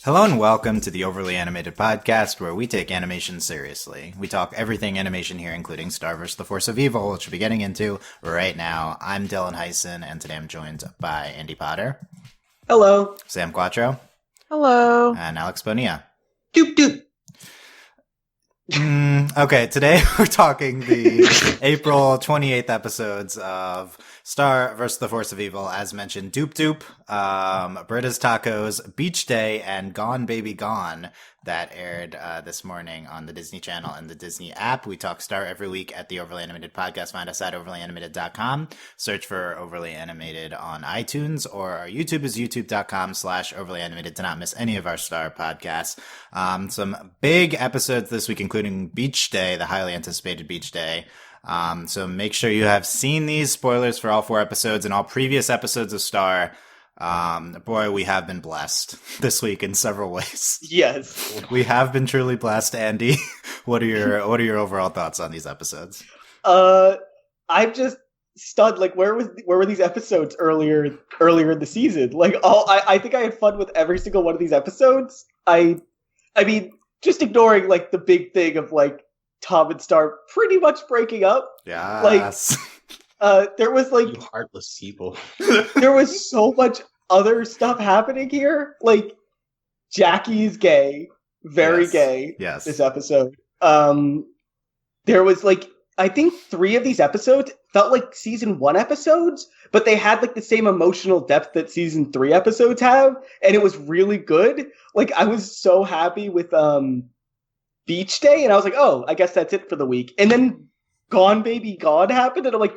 Hello and welcome to the Overly Animated Podcast, where we take animation seriously. We talk everything animation here, including Star vs. the Force of Evil, which we'll be getting into right now. I'm Dylan Hysen, and today I'm joined by Andy Potter. Hello. Sam Quattro. Hello. And Alex Bonilla. Doop-Doop. Okay, today we're talking the April 28th episodes of Star vs. the Force of Evil, as mentioned, Doop-Doop, Britta's Tacos, Beach Day, and Gone Baby Gone, that aired this morning on the Disney Channel and the Disney app. We talk Star every week at the Overly Animated Podcast. Find us at overlyanimated.com. Search for Overly Animated on iTunes, or our YouTube is youtube.com/overlyanimated to not miss any of our Star podcasts. Some big episodes this week, including Beach Day, the highly anticipated Beach Day. So make sure you have seen these spoilers for all 4 episodes and all previous episodes of Star. Boy, we have been blessed this week in several ways. Yes. We have been truly blessed. Andy, what are your overall thoughts on these episodes? I'm just stunned. Like, where were these episodes earlier in the season? Like, I think I had fun with every single one of these episodes. I mean, just ignoring like the big thing of like Tom and Star pretty much breaking up. Yes. There was like, you heartless people. there was so much other stuff happening here. Like, Jackie's gay, very gay. Yes. This episode. There was like, I think 3 of these episodes felt like season 1 episodes, but they had like the same emotional depth that season 3 episodes have, and it was really good. Like, I was so happy with Beach Day, and I was like, oh, I guess that's it for the week. And then Gone Baby Gone happened, and I'm like,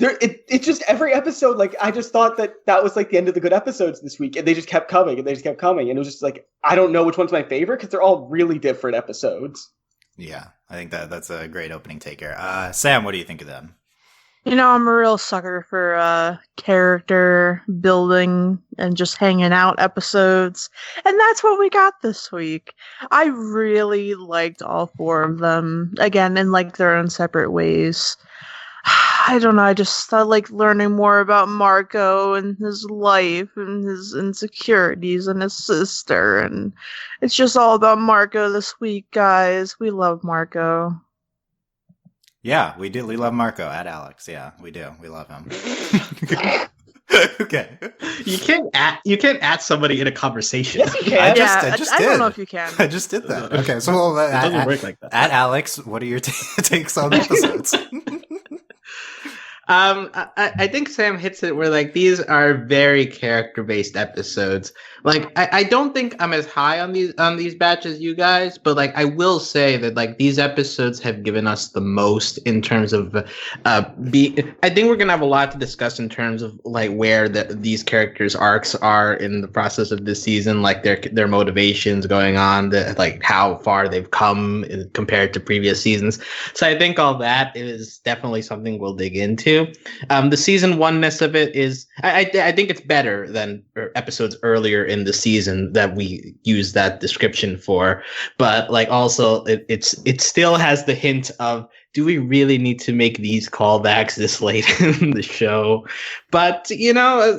it's just every episode, like, I just thought that was like the end of the good episodes this week, and they just kept coming, and it was just like, I don't know which one's my favorite, because they're all really different episodes. Yeah, I think that's a great opening take here. Sam, what do you think of them? You know, I'm a real sucker for character building and just hanging out episodes. And that's what we got this week. I really liked all 4 of them. Again, in like their own separate ways. I don't know, I just like learning more about Marco and his life and his insecurities and his sister. And it's just all about Marco this week, guys. We love Marco. Yeah, we do. We love Marco at Alex. Yeah, we do. We love him. Okay. You can't add somebody in a conversation. Yes, you can. I I just did. don't know if you can. I just did that. Okay, so It doesn't work like that. At Alex, what are your takes on the episodes? I think Sam hits it where like these are very character-based episodes. Like I don't think I'm as high on these batches as you guys, but like I will say that like these episodes have given us the most in terms of I think we're gonna have a lot to discuss in terms of like where these characters' arcs are in the process of this season, like their motivations going on, like how far they've come compared to previous seasons. So I think all that is definitely something we'll dig into. The season 1-ness of it is, I think it's better than episodes earlier in the season that we use that description for, but like also it still has the hint of, do we really need to make these callbacks this late in the show? But you know,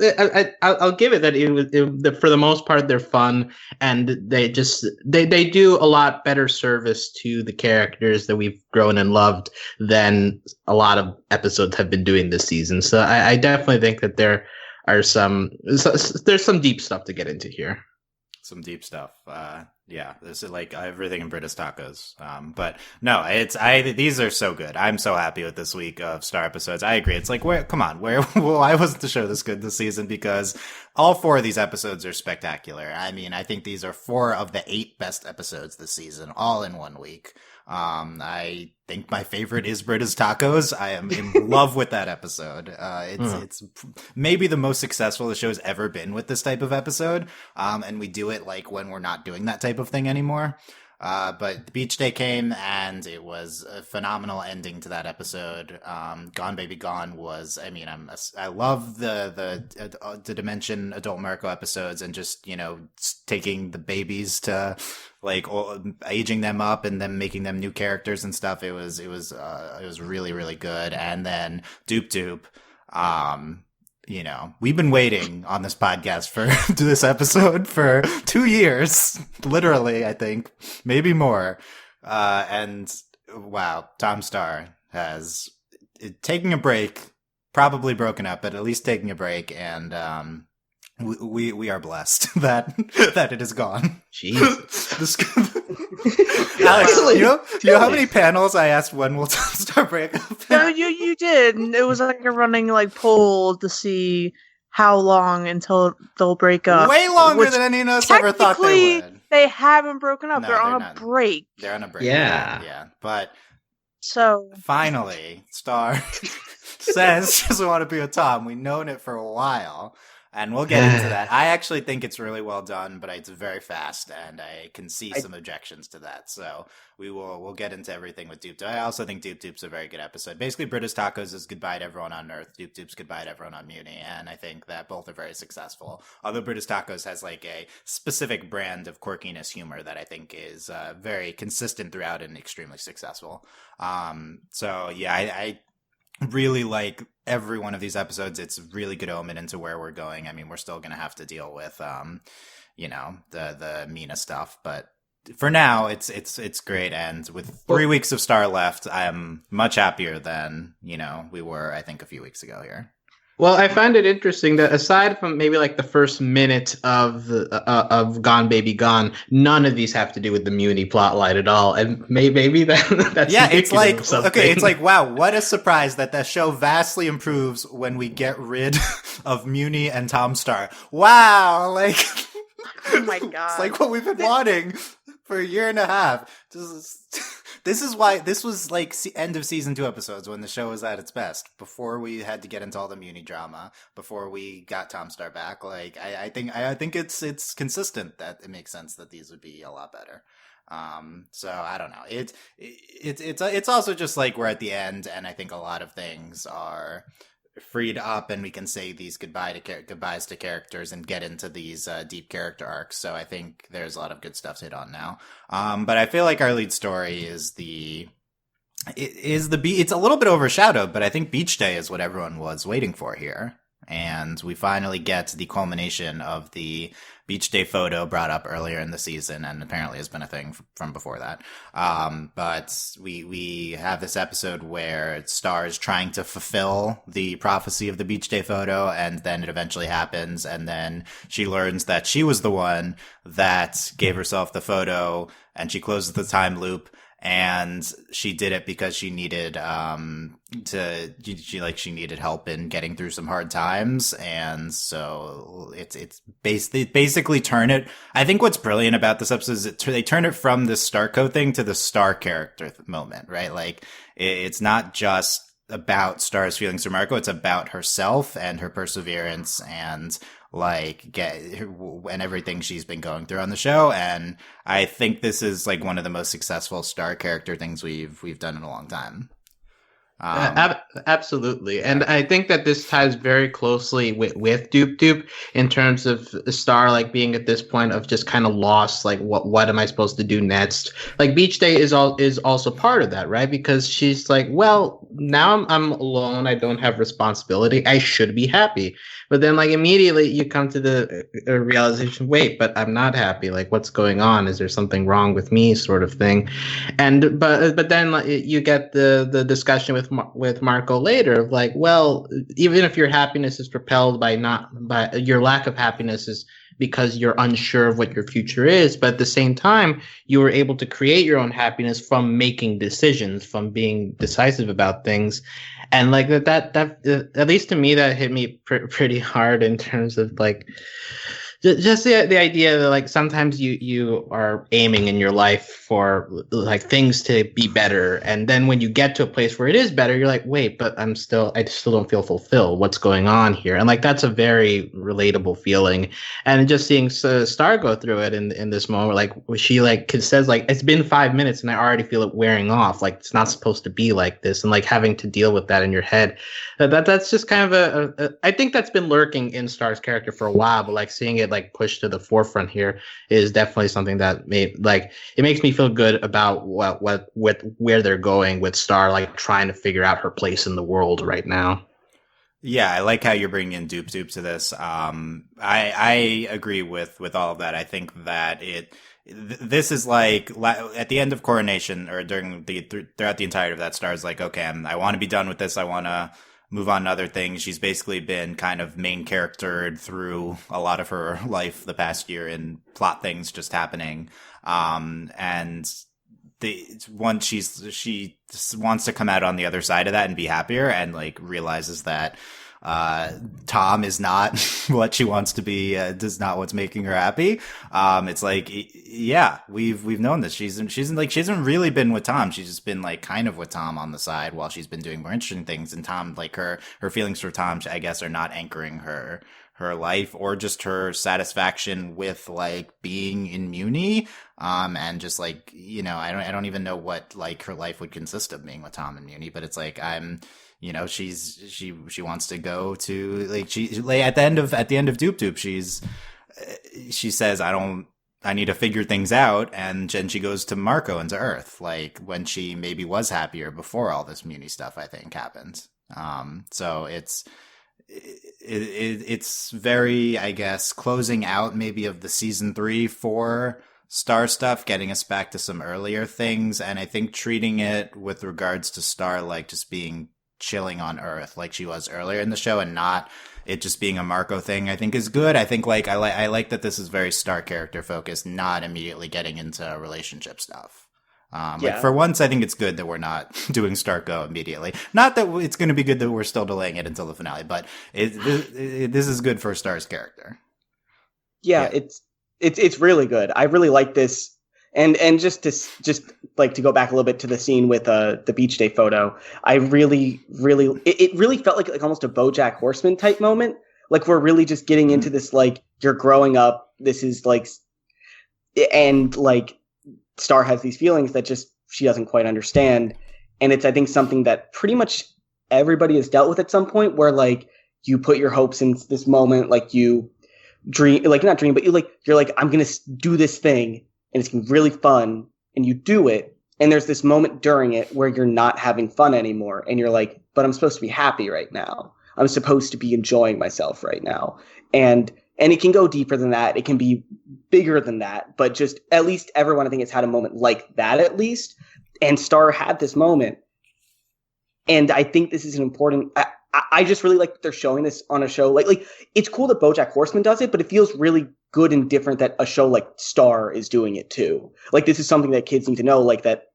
I'll give it that for the most part they're fun, and they do a lot better service to the characters that we've grown and loved than a lot of episodes have been doing this season. So I definitely think that there's some deep stuff to get into here. Some deep stuff. Yeah, this is like everything in Britta's Tacos. But no, these are so good. I'm so happy with this week of Star episodes. I agree. It's like, why wasn't the show this good this season? Because all 4 of these episodes are spectacular. I mean, I think these are 4 of the 8 best episodes this season, all in one week. I think my favorite is Britta's Tacos. I am in love with that episode. It's maybe the most successful the show's ever been with this type of episode. And we do it like when we're not doing that type of thing anymore. But the Beach Day came, and it was a phenomenal ending to that episode. Gone Baby Gone was, I mean, I love the Dimension Adult Marco episodes, and just, you know, taking the babies to like aging them up and then making them new characters and stuff. It was really, really good. And then Doop-Doop, we've been waiting on this podcast for this episode for 2 years, literally, I think, maybe more. And wow, Tom Star has taking a break, probably broken up, but at least taking a break. And, we are blessed that it is gone. Jesus. Alex, you know how many panels I asked when will Tom Star break up? No, you did. It was like a running poll to see how long until they'll break up. Way longer than any of us ever thought they would. They haven't broken up. No, they're on a break. They're on a break. Yeah. But so finally, Star says she doesn't want to be with Tom. We've known it for a while. And we'll get into that. I actually think it's really well done, but it's very fast, and I can see some objections to that. So we'll get into everything with Doop-Doop. I also think Doop-Doop's a very good episode. Basically, Britta's Tacos is goodbye to everyone on Earth. Doop-Doop's goodbye to everyone on Muni, and I think that both are very successful. Although Britta's Tacos has like a specific brand of quirkiness humor that I think is very consistent throughout and extremely successful. So yeah, I really like every one of these episodes. It's a really good omen into where we're going. I mean, we're still going to have to deal with, the Mina stuff, but for now, it's great. And with 3 weeks of Star left, I'm much happier than, we were, I think, a few weeks ago here. Well, I find it interesting that aside from maybe like the first minute of Gone Baby Gone, none of these have to do with the Muni plotline at all, and maybe that's it's like it's like wow, what a surprise that the show vastly improves when we get rid of Muni and Tom Star. Wow, like oh my god, it's like what we've been wanting for a year and a half. This is why this was like end of season 2 episodes when the show was at its best, before we had to get into all the Muni drama, before we got Tom Star back. Like I think it's consistent that it makes sense that these would be a lot better. So I don't know. It's also just like we're at the end, and I think a lot of things are freed up, and we can say these goodbyes to characters and get into these deep character arcs. So I think there's a lot of good stuff to hit on now. But I feel like our lead story it's a little bit overshadowed, but I think Beach Day is what everyone was waiting for here. And we finally get the culmination of the Beach Day photo brought up earlier in the season, and apparently has been a thing from before that. But we have this episode where Star is trying to fulfill the prophecy of the Beach Day photo, and then it eventually happens, and then she learns that she was the one that gave herself the photo, and she closes the time loop. And she did it because she needed she needed help in getting through some hard times, and so it's basically turn it. I think what's brilliant about this episode is they turn it from the Starco thing to the Star character moment, right? Like it's not just about Star's feelings for Marco; it's about herself and her perseverance and and everything she's been going through on the show. And I think this is like one of the most successful Star character things we've done in a long time. Absolutely. And I think that this ties very closely with Doop-Doop in terms of Star like being at this point of just kind of lost, like what am I supposed to do next? Like Beach Day is also part of that, right? Because she's like, well, now I'm alone, I don't have responsibility, I should be happy. But then like immediately you come to the realization, wait, but I'm not happy. Like what's going on? Is there something wrong with me, sort of thing? And but then like, you get the discussion with Marco later of like, well, even if your happiness is propelled by your lack of happiness is because you're unsure of what your future is, but at the same time you were able to create your own happiness from making decisions, from being decisive about things. And like that at least to me that hit me pretty hard in terms of like just the idea that like sometimes you are aiming in your life for like things to be better, and then when you get to a place where it is better, you're like, wait, but I still don't feel fulfilled. What's going on here? And like that's a very relatable feeling. And just seeing Star go through it in this moment, like she like says like it's been 5 minutes and I already feel it wearing off. Like it's not supposed to be like this, and like having to deal with that in your head. That's just kind of I think that's been lurking in Star's character for a while, but like seeing it like pushed to the forefront here is definitely something that it makes me feel good about where they're going with Star, like trying to figure out her place in the world right now. Yeah, I like how you're bringing in Doop-Doop to this. I agree with all of that. I think that this is like at the end of Coronation or throughout the entirety of that, Star's like, okay, I want to be done with this. I want to move on to other things. She's basically been kind of main charactered through a lot of her life the past year in plot things just happening. And once she wants to come out on the other side of that and be happier, and like realizes that Tom is not what she wants to be, does not what's making her happy. It's like, yeah, we've known this. She hasn't really been with Tom. She's just been like kind of with Tom on the side while she's been doing more interesting things. And Tom, like her feelings for Tom, I guess, are not anchoring her life or just her satisfaction with like being in Muni. And just like, I don't even know what like her life would consist of being with Tom and Muni, but it's like, she wants to go to like, at the end of Doop-Doop, she says, I need to figure things out. And then she goes to Marco and to Earth, like when she maybe was happier before all this Muni stuff, I think, happened. So it's very, I guess, closing out maybe of the season 3-4 Star stuff, getting us back to some earlier things, and I think treating it with regards to Star like just being chilling on Earth like she was earlier in the show, and not it just being a Marco thing, I think is good. I think like I like that this is very Star character focused, not immediately getting into relationship stuff. Like for once, I think it's good that we're not doing Start Go immediately. Not that it's going to be good that we're still delaying it until the finale, but this is good for Star's character. Yeah, it's really good. I really like this, and just to go back a little bit to the scene with the beach day photo. I really it really felt like almost a BoJack Horseman type moment. Like we're really just getting into this, like you're growing up. This is like, and like. Star has these feelings that just she doesn't quite understand, and it's I think something that pretty much everybody has dealt with at some point, where like you put your hopes in this moment, like you dream, like not dream, but you're like I'm gonna do this thing and it's gonna be really fun, and you do it, and there's this moment during it where you're not having fun anymore, and you're like, but I'm supposed to be happy right now. I'm supposed to be enjoying myself right now, and it can go deeper than that. It can be bigger than that, but just at least everyone I think has had a moment like that at least. And Star had this moment. And I think this is an important, I just really like that they're showing this on a show. Like it's cool that BoJack Horseman does it, but it feels really good and different that a show like Star is doing it too. Like this is something that kids need to know, like that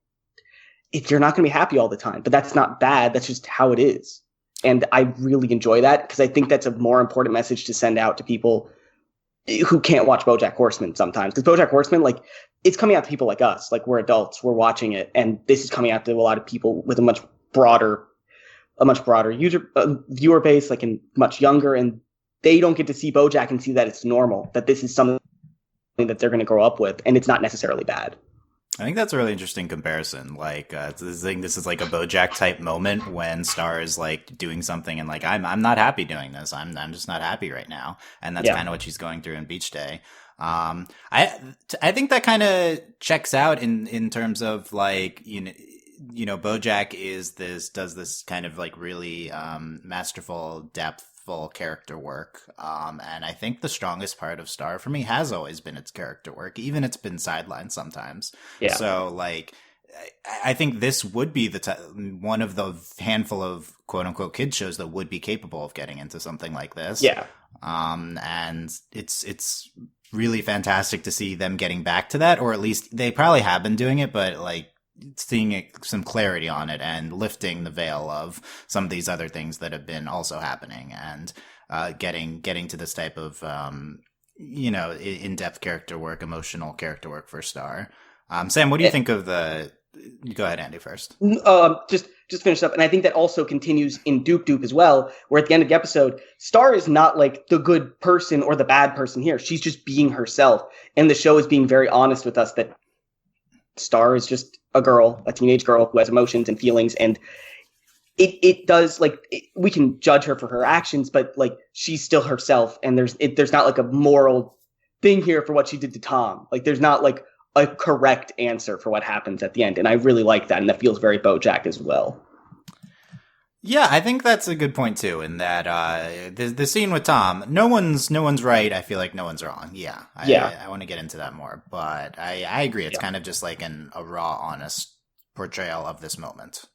you're not going to be happy all the time, but that's not bad. That's just how it is. And I really enjoy that because I think that's a more important message to send out to people who can't watch BoJack Horseman sometimes. Because BoJack Horseman, like, it's coming out to people like us. Like, we're adults, we're watching it, and this is coming out to a lot of people with a much broader viewer base, like, and much younger, and they don't get to see BoJack and see that it's normal, that this is something that they're going to grow up with, and it's not necessarily bad. I think that's a really interesting comparison. Like, this is like a BoJack type moment when Star is like doing something and like, I'm not happy doing this. I'm just not happy right now. And that's kind of what she's going through in Beach Day. I think that kind of checks out in terms of like, BoJack does this kind of like really, masterful depthful character work. And I think the strongest part of Star for me has always been its character work, even it's been sidelined sometimes. Yeah. So like, I think this would be one of the handful of quote unquote kid shows that would be capable of getting into something like this. Yeah. And it's really fantastic to see them getting back to that, or at least they probably have been doing it, but like, seeing some clarity on it and lifting the veil of some of these other things that have been also happening, and getting to this type of in-depth character work, emotional character work for Star. Sam, what do you think of the? Go ahead, Andy, first. Just finish up, and I think that also continues in Doop-Doop as well, where at the end of the episode, Star is not like the good person or the bad person here. She's just being herself, and the show is being very honest with us that Star is just a teenage girl who has emotions and feelings, and it does like we can judge her for her actions, but like she's still herself, and there's not like a moral thing here for what she did to Tom. Like there's not like a correct answer for what happens at the end, and I really like that, and that feels very BoJack as well. Yeah, I think that's a good point too. In that the scene with Tom, no one's right. I feel like no one's wrong. Yeah, I want to get into that more, but I agree. It's kind of just like a raw, honest portrayal of this moment.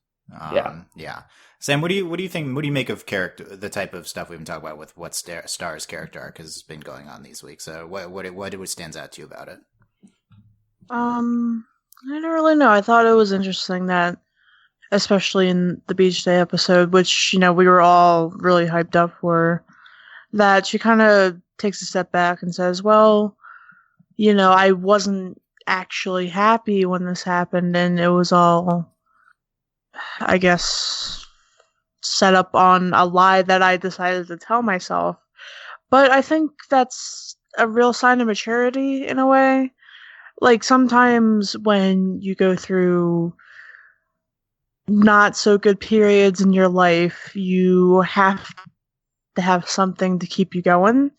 Yeah. Sam, what do you think? What do you make of the type of stuff we've been talking about with what Star's character arc has been going on these weeks? So what stands out to you about it? I don't really know. I thought it was interesting that, especially in the beach day episode, which, we were all really hyped up for, that she kind of takes a step back and says, well, I wasn't actually happy when this happened, and it was all, I guess, set up on a lie that I decided to tell myself. But I think that's a real sign of maturity in a way. Like, sometimes when you go through not so good periods in your life, you have to have something to keep you going.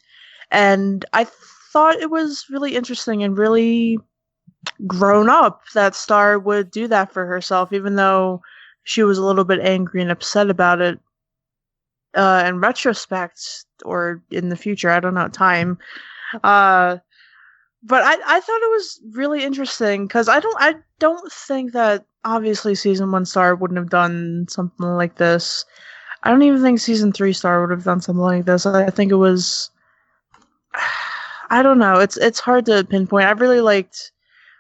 And I thought it was really interesting and really grown up that Star would do that for herself, even though she was a little bit angry and upset about it in retrospect, or in the future, I don't know, time. But I thought it was really interesting because I don't think that, obviously, season 1 Star wouldn't have done something like this. I don't even think season 3 Star would have done something like this. I think it was, I don't know. It's hard to pinpoint. I really liked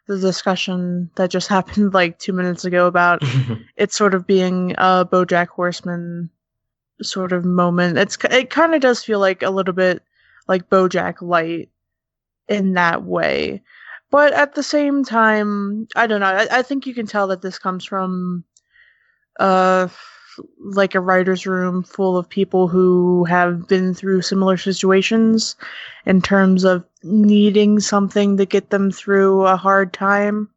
the discussion that just happened like 2 minutes ago about it sort of being a BoJack Horseman sort of moment. It kind of does feel like a little bit like BoJack Light in that way. But at the same time, I don't know. I think you can tell that this comes from like a writer's room full of people who have been through similar situations in terms of needing something to get them through a hard time.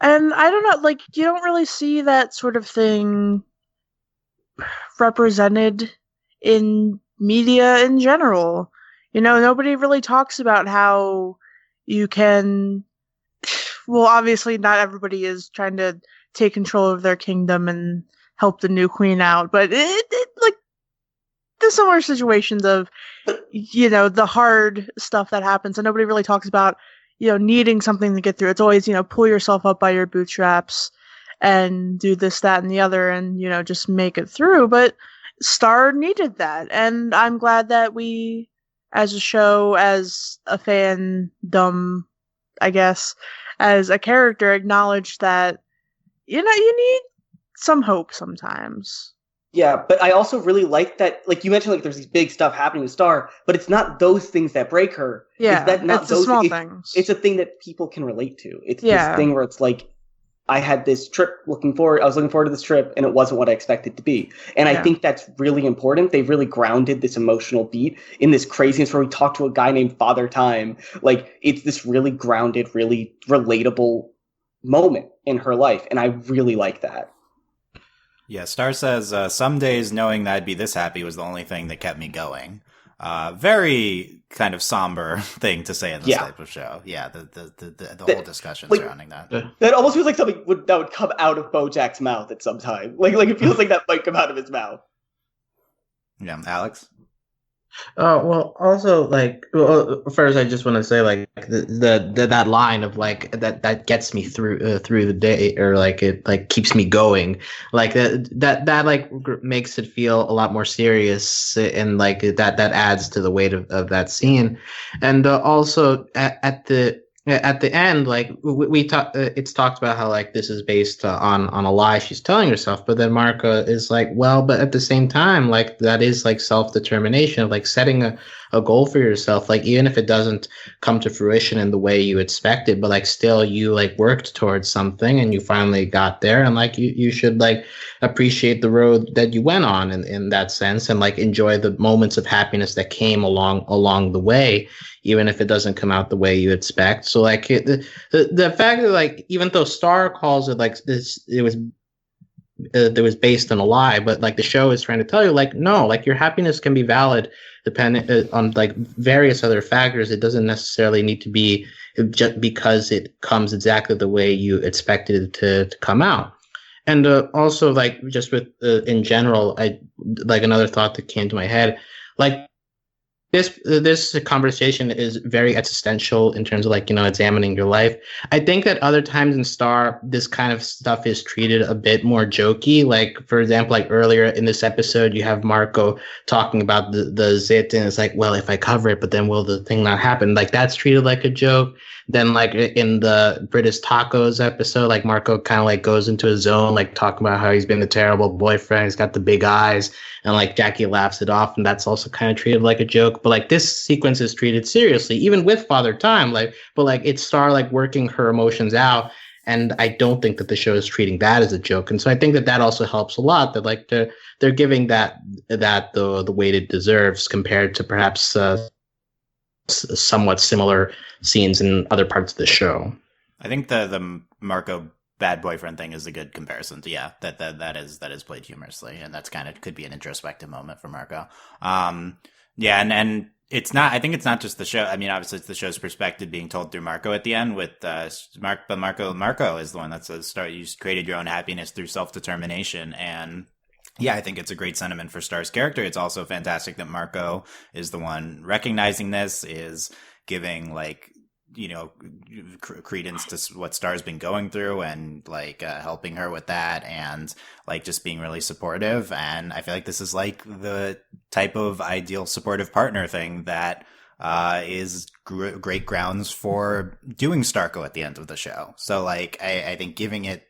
And I don't know, like, you don't really see that sort of thing represented in media in general. Nobody really talks about how you can, well, obviously not everybody is trying to take control of their kingdom and help the new queen out, but it like, there's similar situations of, the hard stuff that happens, and nobody really talks about, needing something to get through. It's always, pull yourself up by your bootstraps and do this, that, and the other, and, just make it through. But Star needed that, and I'm glad that we, as a show, as a fandom, I guess, as a character, acknowledge that, you need some hope sometimes. Yeah, but I also really like that, like you mentioned, like there's these big stuff happening with Star, but it's not those things that break her. Yeah, it's the small things. It's a thing that people can relate to. It's this thing where it's like, I had this trip I was looking forward to this trip, and it wasn't what I expected to be. And I think that's really important. They've really grounded this emotional beat in this craziness where we talk to a guy named Father Time. Like, it's this really grounded, really relatable moment in her life. And I really like that. Yeah, Star says, some days knowing that I'd be this happy was the only thing that kept me going. Very kind of somber thing to say in this type of show. Yeah, the whole discussion surrounding that. That almost feels like something that would come out of BoJack's mouth at some time. Like it feels like that might come out of his mouth. Yeah, Alex? Well, also, first I just want to say, like, that line of, like, that gets me through the day, or like it like keeps me going, like that like makes it feel a lot more serious, and like that adds to the weight of that scene. And also at the end, like we talk, it's talked about how, like, this is based on a lie she's telling herself, but then Marco is like, well, but at the same time, like, that is like self-determination of, like, setting a goal for yourself, like, even if it doesn't come to fruition in the way you expected, but like still you like worked towards something and you finally got there, and like you should like appreciate the road that you went on in that sense, and like enjoy the moments of happiness that came along the way, even if it doesn't come out the way you expect. So like the fact that, like, even though Star calls it like this, it was based on a lie, but like the show is trying to tell you, like, no, like your happiness can be valid dependent on like various other factors. It doesn't necessarily need to be just because it comes exactly the way you expected it to come out. And also, like, just with in general, I like another thought that came to my head, like this conversation is very existential in terms of like, examining your life. I think that other times in Star, this kind of stuff is treated a bit more jokey. Like, for example, like earlier in this episode, you have Marco talking about the zit, and it's like, well, if I cover it, but then will the thing not happen? Like, that's treated like a joke. Then, like in the British Tacos episode, like Marco kind of like goes into a zone, like talking about how he's been a terrible boyfriend, he's got the big eyes, and like Jackie laughs it off, and that's also kind of treated like a joke. But like this sequence is treated seriously, even with Father Time. But like it's Star like working her emotions out, and I don't think that the show is treating that as a joke. And so I think that also helps a lot. That like they're giving that the weight it deserves compared to perhaps somewhat similar scenes in other parts of the show. I think the Marco bad boyfriend thing is a good comparison to, that is played humorously, and that's kind of could be an introspective moment for Marco. And it's not, I think it's not just the show. I mean, obviously it's the show's perspective being told through Marco at the end with but Marco is the one that says, you created your own happiness through self-determination. And yeah, I think it's a great sentiment for Star's character. It's also fantastic that Marco is the one recognizing this, is giving like, credence to what Star's been going through, and like helping her with that, and like just being really supportive. And I feel like this is like the type of ideal supportive partner thing that is great grounds for doing Starco at the end of the show. So like I think giving it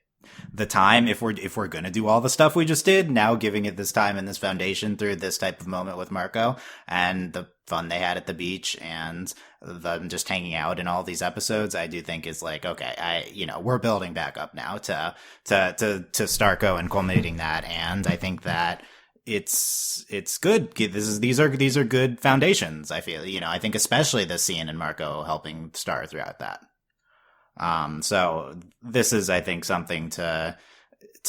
the time, if we're gonna do all the stuff we just did, now giving it this time and this foundation through this type of moment with Marco, and the fun they had at the beach, and them just hanging out in all these episodes, I do think is like, okay, we're building back up now to Starco and culminating that. And I think that it's good. These are good foundations. I feel, I think especially the scene in Marco helping Star throughout that. So this is, I think, something to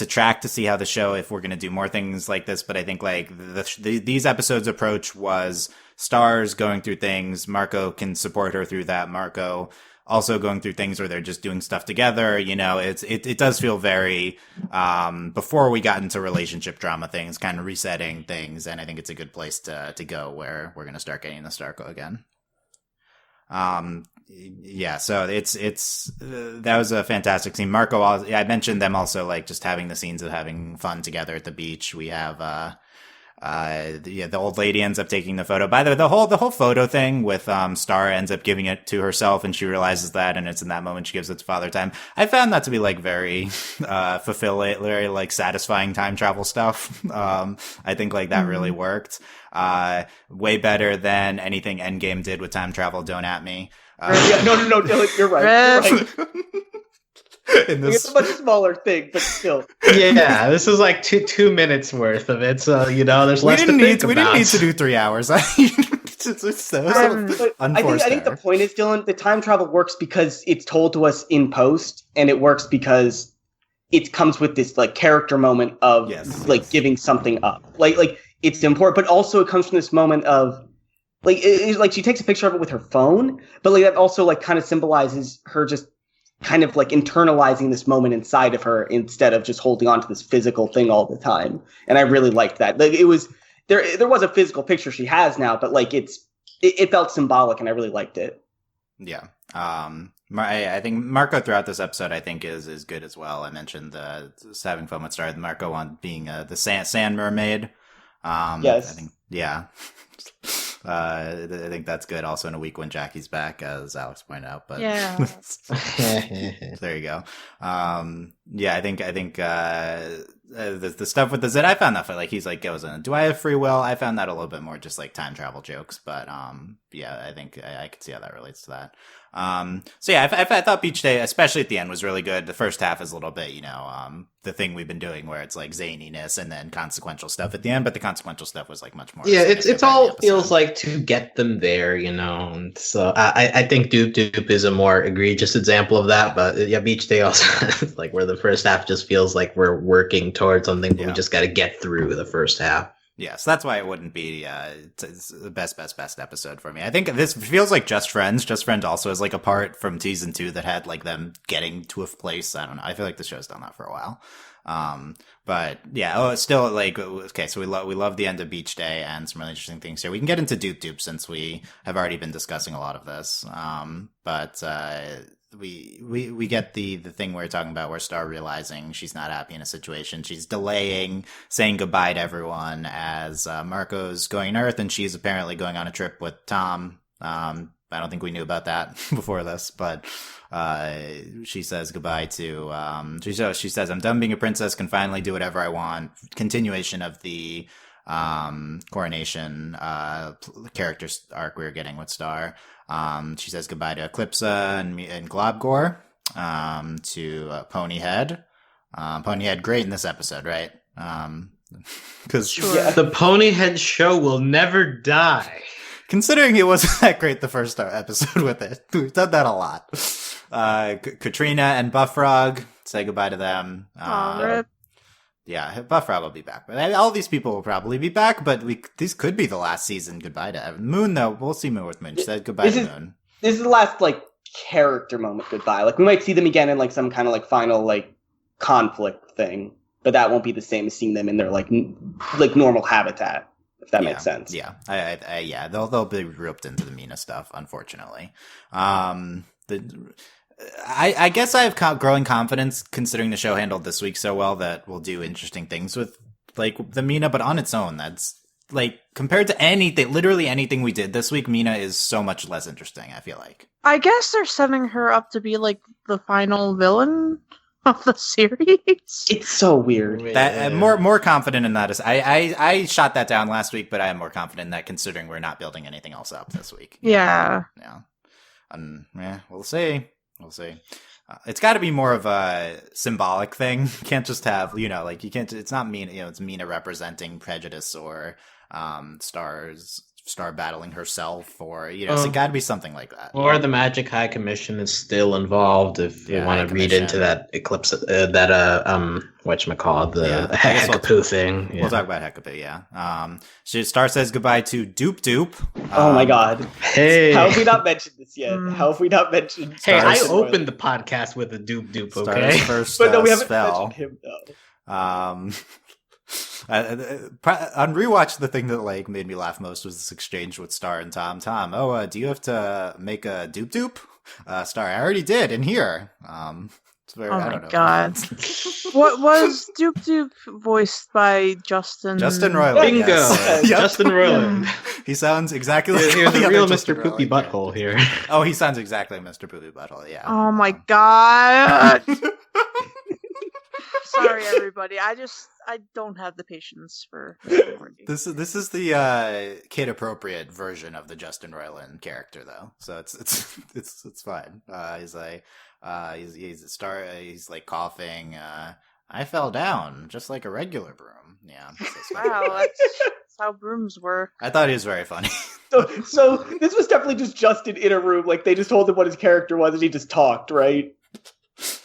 track, to see how the show, if we're going to do more things like this. But I think like these episodes' approach was Star's going through things, Marco can support her through that, Marco also going through things where they're just doing stuff together. It does feel very, before we got into relationship drama things, kind of resetting things. And I think it's a good place to go, where we're going to start getting the Starco again. So it's that was a fantastic scene. Marco, I mentioned them also, like just having the scenes of having fun together at the beach. We have the old lady ends up taking the photo. By the way, the whole photo thing with Star ends up giving it to herself, and she realizes that, and it's in that moment she gives it to Father Time. I found that to be like very fulfilling, very like satisfying time travel stuff. I think like that really worked. Way better than anything Endgame did with time travel. Don't at me. No, Dylan, you're right. It's a much smaller thing, but still. Yeah, this is like two minutes worth of it, so there's less to think about. We didn't need to do 3 hours. I think the point is, Dylan, the time travel works because it's told to us in post, and it works because it comes with this like character moment of giving something up. Like it's important, but also it comes from this moment of like she takes a picture of it with her phone, but like that also like kind of symbolizes her just kind of like internalizing this moment inside of her instead of just holding on to this physical thing all the time. And I really liked that. Like it was there was a physical picture she has now, but like it felt symbolic, and I really liked it. Yeah. I think Marco throughout this episode, I think is good as well. I mentioned having fun with Star, Marco on being the sand mermaid. Yes. I think, yeah. I think that's good. Also in a week when Jackie's back, as Alex pointed out. But yeah, there you go. I think the stuff with the Zit, I found that like he's like goes in. Do I have free will? I found that a little bit more just like time travel jokes. But I think I could see how that relates to that. I thought Beach Day, especially at the end, was really good. The first half is a little bit, the thing we've been doing where it's like zaniness and then consequential stuff at the end, but the consequential stuff was like much more. Yeah, it's all feels like to get them there, And so I think Doop-Doop is a more egregious example of that, but yeah, Beach Day also like where the first half just feels like we're working towards something, but we just got to get through the first half. Yeah, so that's why it wouldn't be it's the best episode for me. I think this feels like Just Friends. Just Friends also is like a part from season 2 that had like them getting to a place. I don't know. I feel like the show's done that for a while. But yeah, still like, okay, so we love the end of Beach Day and some really interesting things here. We can get into Doop-Doop since we have already been discussing a lot of this. But we get the thing we're talking about where Star realizing she's not happy in a situation. She's delaying saying goodbye to everyone as Marco's going to Earth, and she's apparently going on a trip with Tom. I don't think we knew about that before this, but she says goodbye to she says, I'm done being a princess, can finally do whatever I want. Continuation of the coronation character arc we were getting with Star. She says goodbye to Eclipsa and Globgore, to Ponyhead. Ponyhead great in this episode, right? Because the Ponyhead show will never die. Considering it wasn't that great the first episode with it, we've done that a lot. Katrina and Buffrog, say goodbye to them. Rip. Yeah, Buffrog will be back. All these people will probably be back, but these could be the last season goodbye to Evan. Moon, though, we'll see Moon with Moon. She said goodbye to Moon. This is the last, like, character moment goodbye. Like, we might see them again in, like, some kind of, like, final, like, conflict thing, but that won't be the same as seeing them in their, like normal habitat. If that makes sense. Yeah, yeah, they'll be roped into the Mina stuff, unfortunately. I guess I have growing confidence considering the show handled this week so well that we'll do interesting things with like the Mina, but on its own, that's like compared to anything, literally anything we did this week, Mina is so much less interesting. I feel like. I guess they're setting her up to be like the final villain of the series. It's so weird. That more confident in that is I shot that down last week, but I am more confident in that considering we're not building anything else up this week. Yeah. Yeah, we'll see. It's got to be more of a symbolic thing. You can't just have, like you can't. It's not Mina. It's Mina representing prejudice or Star battling herself, or so it got to be something like that. Or the Magic High Commission is still involved. If you want to read into that eclipse, whatchamacallit, the Hecapoo thing. We'll talk about Hecapoo. Yeah. Star says goodbye to Doop-Doop. Oh my God! Hey, how have we not mentioned this yet? How have we not mentioned? Hey, I opened the podcast with a Doop-Doop. Okay, Star's first, but no, we haven't spell. mentioned him though. On rewatch, the thing that like made me laugh most was this exchange with Star and Tom. Do you have to make a Doop-Doop? Star, I already did in here. It's very, I don't know. God. What was Doop-Doop voiced by Justin Roiland? Bingo. Yes. Yep. Justin Roiland. He sounds exactly like Here's the a real other Mr. Justin Poopy Roiland Butthole here. Oh, he sounds exactly like Mr. Poopy Butthole, yeah. Oh my God. Sorry, everybody. I don't have the patience for This is the kid appropriate version of the Justin Roiland character, though. So it's fine. He's like he's a Star. He's like coughing. I fell down just like a regular broom. Yeah. Wow, that's how brooms work. I thought he was very funny. So this was definitely just Justin in a room. Like they just told him what his character was, and he just talked, right?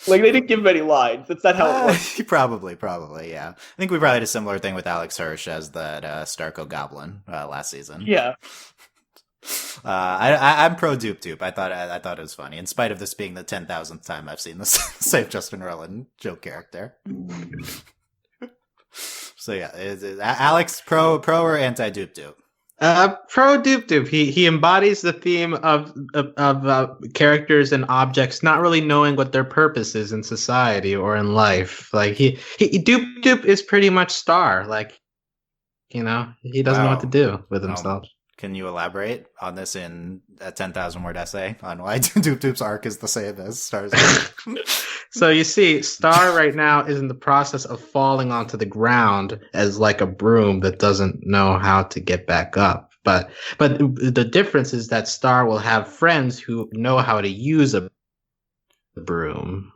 Like, they didn't give him any lines. That's not how it works. Probably, yeah. I think we probably did a similar thing with Alex Hirsch as that Starco Goblin last season. Yeah. I'm pro Doop-Doop. I thought it was funny, in spite of this being the 10,000th time I've seen this same Justin Roiland joke character. So yeah, is Alex pro or anti Doop-Doop? Pro Doop-Doop. He embodies the theme of characters and objects not really knowing what their purpose is in society or in life. Like he Doop-Doop is pretty much Star. Like, he doesn't know what to do with himself. Can you elaborate on this in a 10,000 word essay on why Doop-Doop's arc is the same as Star's arc? So you see, Star right now is in the process of falling onto the ground as like a broom that doesn't know how to get back up. But the difference is that Star will have friends who know how to use a broom.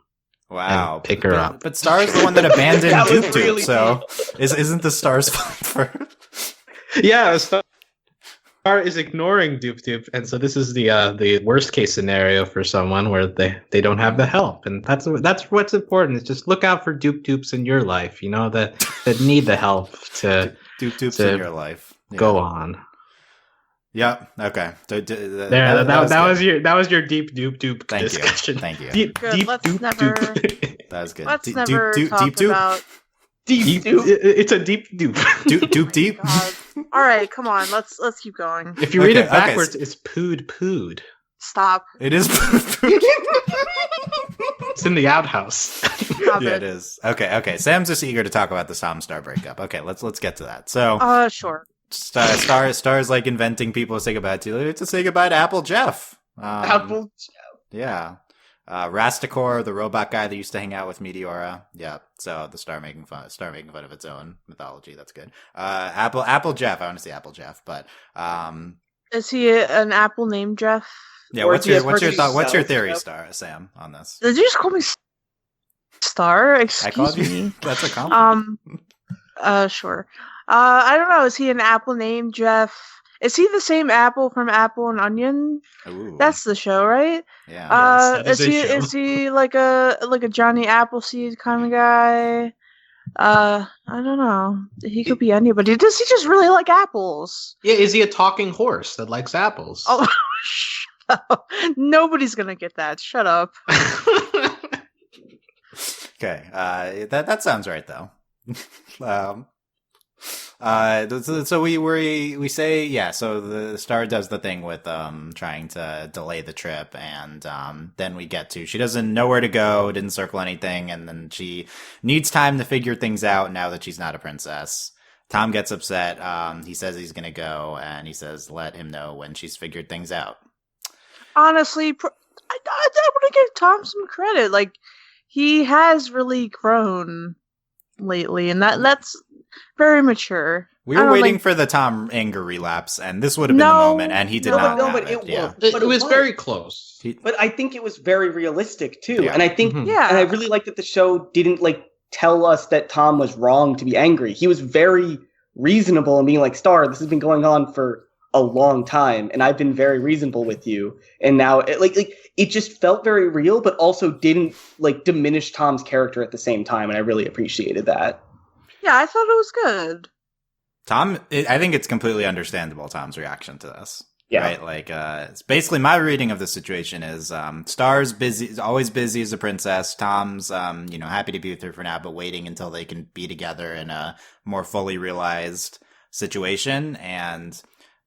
Wow. And pick her up. But Star's the one that abandoned Doop-Doop, really so isn't the Star's fault for... Yeah, Star is ignoring Doop-Doop, and so this is the worst case scenario for someone where they don't have the help, and that's what's important. Is just look out for Doop-Doops in your life, that need the help to Doop-Doops in your life. Go on. Yep. Okay. That was your deep Doop-Doop Thank you. discussion. Thank you. Deep Good, let's Doop-Doop. That was good. Let's never talk about Deep Doop. It's a deep Doop. Doop deep. God. All right, come on. Let's keep going. If you read Okay, it backwards, it's pood. Stop. It is. It's in the outhouse. Stop Yeah, it. it is. Okay. Sam's just eager to talk about the Tom Star breakup. Okay, let's get to that. So, Sure. Star's like inventing people to say goodbye to. To say goodbye to Apple Jeff. Apple. Yeah. Rastakor, the robot guy that used to hang out with Meteora. Yeah. So the Star making fun of its own mythology. That's good. Apple Jeff. I want to see Apple Jeff, but Is he an apple named Jeff? yeah. Or What's do you your have thought? What's your Jeff? theory, Sam, on this? Did you just call me Star? I Excuse called you. me. That's a compliment. Sure. I don't know. Is he an apple named Jeff? Is he the same apple from Apple and Onion? Ooh. That's the show, right? Yeah. Yes, that Is is a he show. is he like a Johnny Appleseed kind of guy? I don't know. He could be anybody. Does he just really like apples? Yeah, is he a talking horse that likes apples? Oh, shut up. Nobody's gonna get that. Shut up. Okay. That sounds right though. So we say, yeah, so the Star does the thing with trying to delay the trip, and then we get to, she doesn't know where to go, didn't circle anything, and then she needs time to figure things out now that she's not a princess. Tom gets upset. He says he's gonna go, and he says let him know when she's figured things out. Honestly, I want to give Tom some credit. Like, he has really grown lately, and that's very mature. We I were don't waiting like- for the Tom anger relapse, and this would have been the No, moment, and he did no, not. no, have but it. it Yeah. was- It But it was was. very close. But I think it was very realistic too, Yeah. and I think, Mhm. Yeah. and I really like that the show didn't like tell us that Tom was wrong to be angry. He was very reasonable and being like, Star, this has been going on for a long time, and I've been very reasonable with you, and now it just felt very real, but also didn't like diminish Tom's character at the same time, and I really appreciated that. Yeah, I thought it was good. I think it's completely understandable, Tom's reaction to this. Yeah. Right? Like, it's basically my reading of the situation is, Star's busy, always busy as a princess. Tom's, happy to be with her for now, but waiting until they can be together in a more fully realized situation. And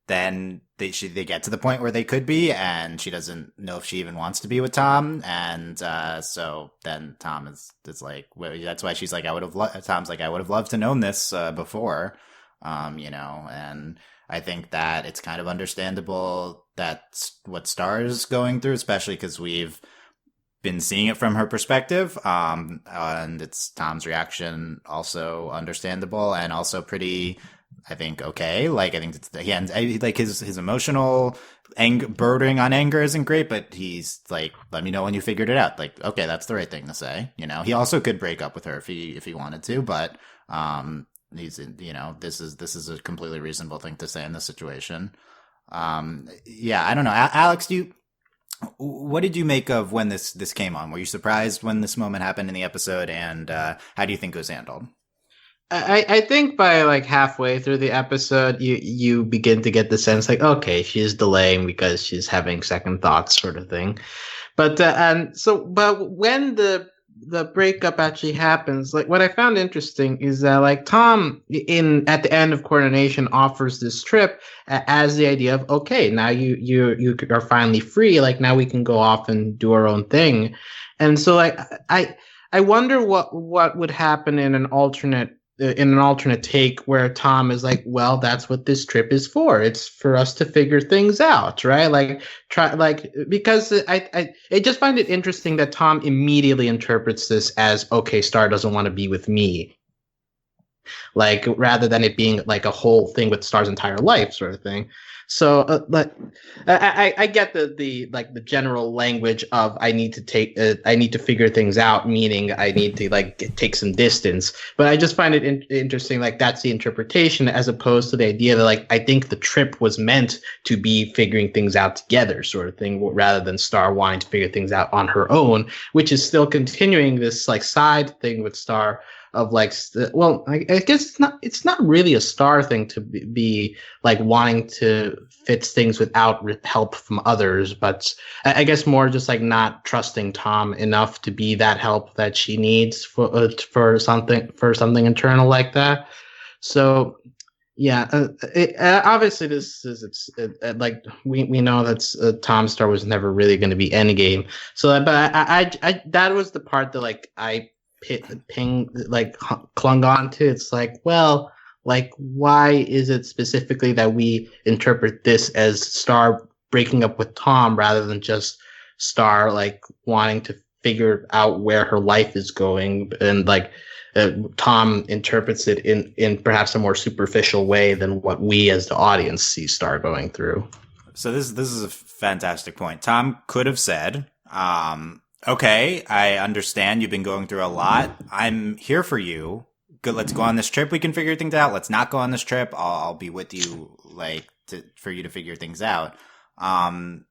then they get to the point where they could be, and she doesn't know if she even wants to be with Tom. And, so then Tom is like, well, that's why she's like, Tom's like, I would have loved to known this, before. And I think that it's kind of understandable that's what Star's going through, especially because we've been seeing it from her perspective. And it's Tom's reaction also understandable and also pretty, I think, okay. Like, I think his emotional bordering on anger isn't great, but he's like, let me know when you figured it out. Like, okay, that's the right thing to say. He also could break up with her if he wanted to, but, this is a completely reasonable thing to say in this situation. Yeah, I don't know. Alex, what did you make of when this came on? Were you surprised when this moment happened in the episode, and how do you think it was handled? I think by like halfway through the episode, you begin to get the sense like, okay, she's delaying because she's having second thoughts, sort of thing. But when the breakup actually happens, like what I found interesting is that like Tom at the end of Coronation offers this trip as the idea of, okay, now you are finally free, like now we can go off and do our own thing. And so like I wonder what would happen in an alternate take where Tom is like, well, that's what this trip is for. It's for us to figure things out, right? Because I just find it interesting that Tom immediately interprets this as, okay, Star doesn't want to be with me. Like, rather than it being like a whole thing with Star's entire life, sort of thing. So, I get the general language of I need to figure things out, meaning I need to take some distance. But I just find it interesting, like that's the interpretation, as opposed to the idea that like I think the trip was meant to be figuring things out together, sort of thing, rather than Star wanting to figure things out on her own, which is still continuing this like side thing with Star. of like I guess it's not really a Star thing to be like wanting to fix things without help from others, but I guess more just like not trusting Tom enough to be that help that she needs for something internal like that. So yeah, obviously this is like we know that Tom Star was never really going to be Endgame. So, but I that was the part that like I clung on to. It's like, well, like why is it specifically that we interpret this as Star breaking up with Tom rather than just Star like wanting to figure out where her life is going, and like Tom interprets it in perhaps a more superficial way than what we as the audience see Star going through. So this is a fantastic point. Tom could have said, okay, I understand you've been going through a lot. I'm here for you. Good, let's go on this trip. We can figure things out. Let's not go on this trip. I'll be with you, like, for you to figure things out. I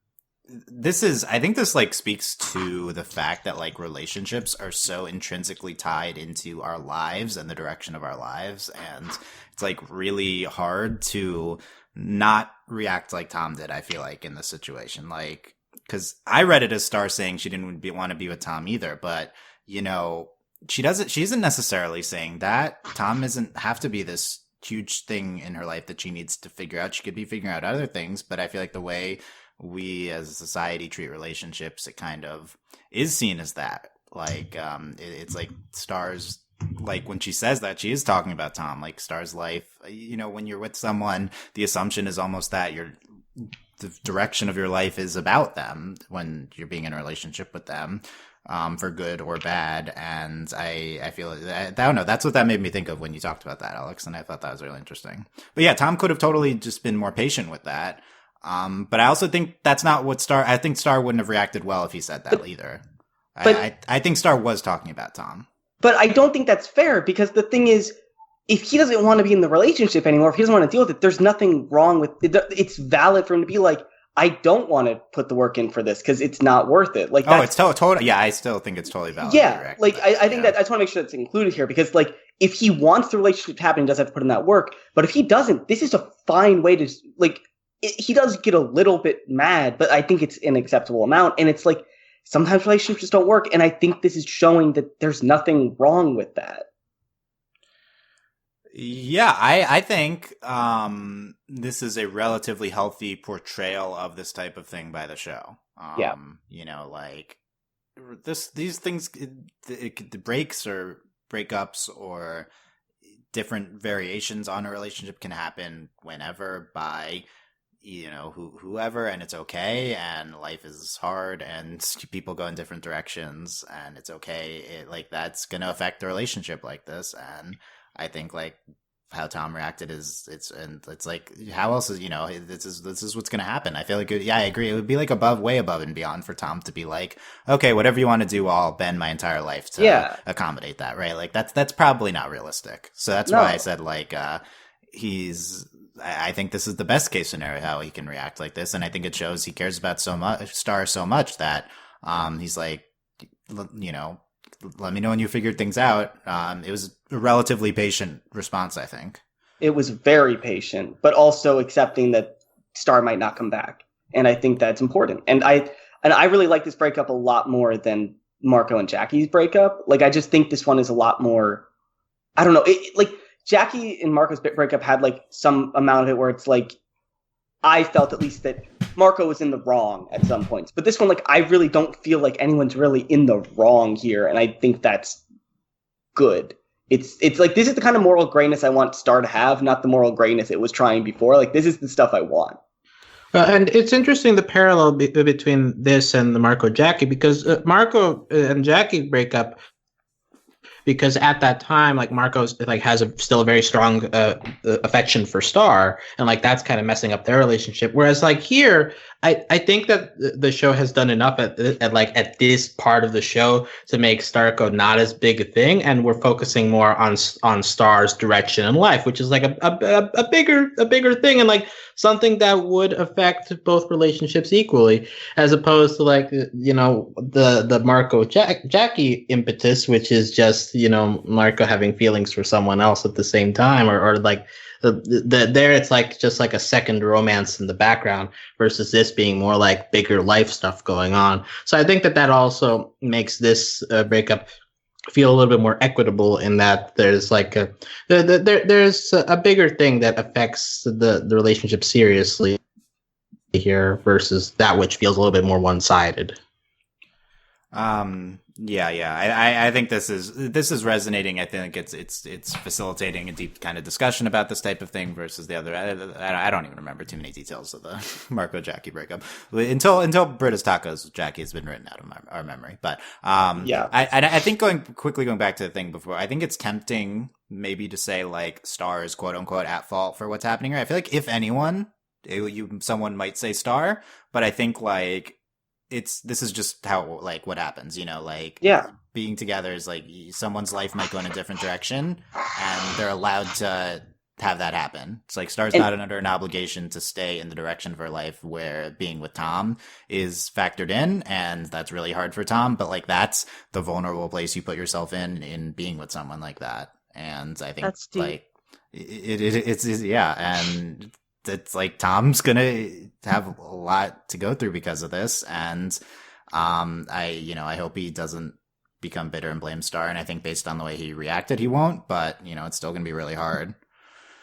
think this like speaks to the fact that like relationships are so intrinsically tied into our lives and the direction of our lives. And it's like really hard to not react like Tom did, I feel like, in this situation. Like, cause I read it as Star saying she didn't want to be with Tom either, but you know, she isn't necessarily saying that. Tom doesn't have to be this huge thing in her life that she needs to figure out. She could be figuring out other things, but I feel like the way we as a society treat relationships, it kind of is seen as that. Like, it's like Star's, like when she says that, she is talking about Tom, like Star's life. You know, when you're with someone, the assumption is almost that the direction of your life is about them when you're being in a relationship with them, for good or bad. And I feel, I don't know, that's what that made me think of when you talked about that, Alex. And I thought that was really interesting. But yeah, Tom could have totally just been more patient with that. But I also think that's not what I think Star wouldn't have reacted well if he said that either. But I think Star was talking about Tom. But I don't think that's fair, because the thing is, if he doesn't want to be in the relationship anymore, if he doesn't want to deal with it, there's nothing wrong with it. It's valid for him to be like, I don't want to put the work in for this because it's not worth it. Like, it's totally. Yeah, I still think it's totally valid. Yeah, like I think that I just want to make sure that's included here, because like if he wants the relationship to happen, he does have to put in that work. But if he doesn't, this is a fine way to like. He does get a little bit mad, but I think it's an acceptable amount. And it's like, sometimes relationships just don't work. And I think this is showing that there's nothing wrong with that. Yeah, I think this is a relatively healthy portrayal of this type of thing by the show. Yeah. You know, like these things, the breaks or breakups or different variations on a relationship can happen whenever by, you know, whoever, and it's okay, and life is hard and people go in different directions, and it's okay. Like that's going to affect the relationship like this. And I think like how Tom reacted it's like, how else is, you know, this is what's going to happen. I feel like, I agree. It would be like way above and beyond for Tom to be like, okay, whatever you want to do, I'll bend my entire life to accommodate that. Right. Like that's probably not realistic. So that's why I said like, I think this is the best case scenario how he can react like this, and I think it shows he cares about Star so much that he's like, you know, let me know when you figured things out. It was a relatively patient response, I think. It was very patient, but also accepting that Star might not come back, and I think that's important. And I really like this breakup a lot more than Marco and Jackie's breakup. Like I just think this one is a lot more. I don't know. Like Jackie and Marco's breakup had like some amount of it where it's like, I felt at least that Marco was in the wrong at some points. But this one, like, I really don't feel like anyone's really in the wrong here. And I think that's good. It's like, this is the kind of moral grayness I want Star to have, not the moral grayness it was trying before. Like, this is the stuff I want. And it's interesting the parallel between this and the Marco Jackie, because Marco and Jackie breakup, because at that time, like Marco's like has still a very strong affection for Star, and like that's kind of messing up their relationship. Whereas like here, I think that the show has done enough at this part of the show to make Starco not as big a thing, and we're focusing more on Star's direction in life, which is like a bigger thing, and like something that would affect both relationships equally, as opposed to like, you know, the Marco Jackie impetus, which is just just, Marco having feelings for someone else at the same time, or like there it's like just like a second romance in the background versus this being more like bigger life stuff going on. So I think that also makes this breakup feel a little bit more equitable in that there's like there's a bigger thing that affects the relationship seriously here versus that which feels a little bit more one-sided. I think this is resonating. I think it's facilitating a deep kind of discussion about this type of thing versus the other. I don't even remember too many details of the Marco Jackie breakup until Britta's Tacos. Jackie has been written out of our memory, but I think going back to the thing before, I think it's tempting maybe to say like Star is quote unquote at fault for what's happening here. I feel like if anyone, someone might say Star, but I think like this is just how like what happens, being together is like someone's life might go in a different direction and they're allowed to have that happen. It's like Star's not under an obligation to stay in the direction of her life where being with Tom is factored in, and that's really hard for Tom, but like that's the vulnerable place you put yourself in being with someone like that. And I think that's like it's and it's like Tom's gonna have a lot to go through because of this, and I hope he doesn't become bitter and blame Star, and I think based on the way he reacted, he won't, but it's still gonna be really hard.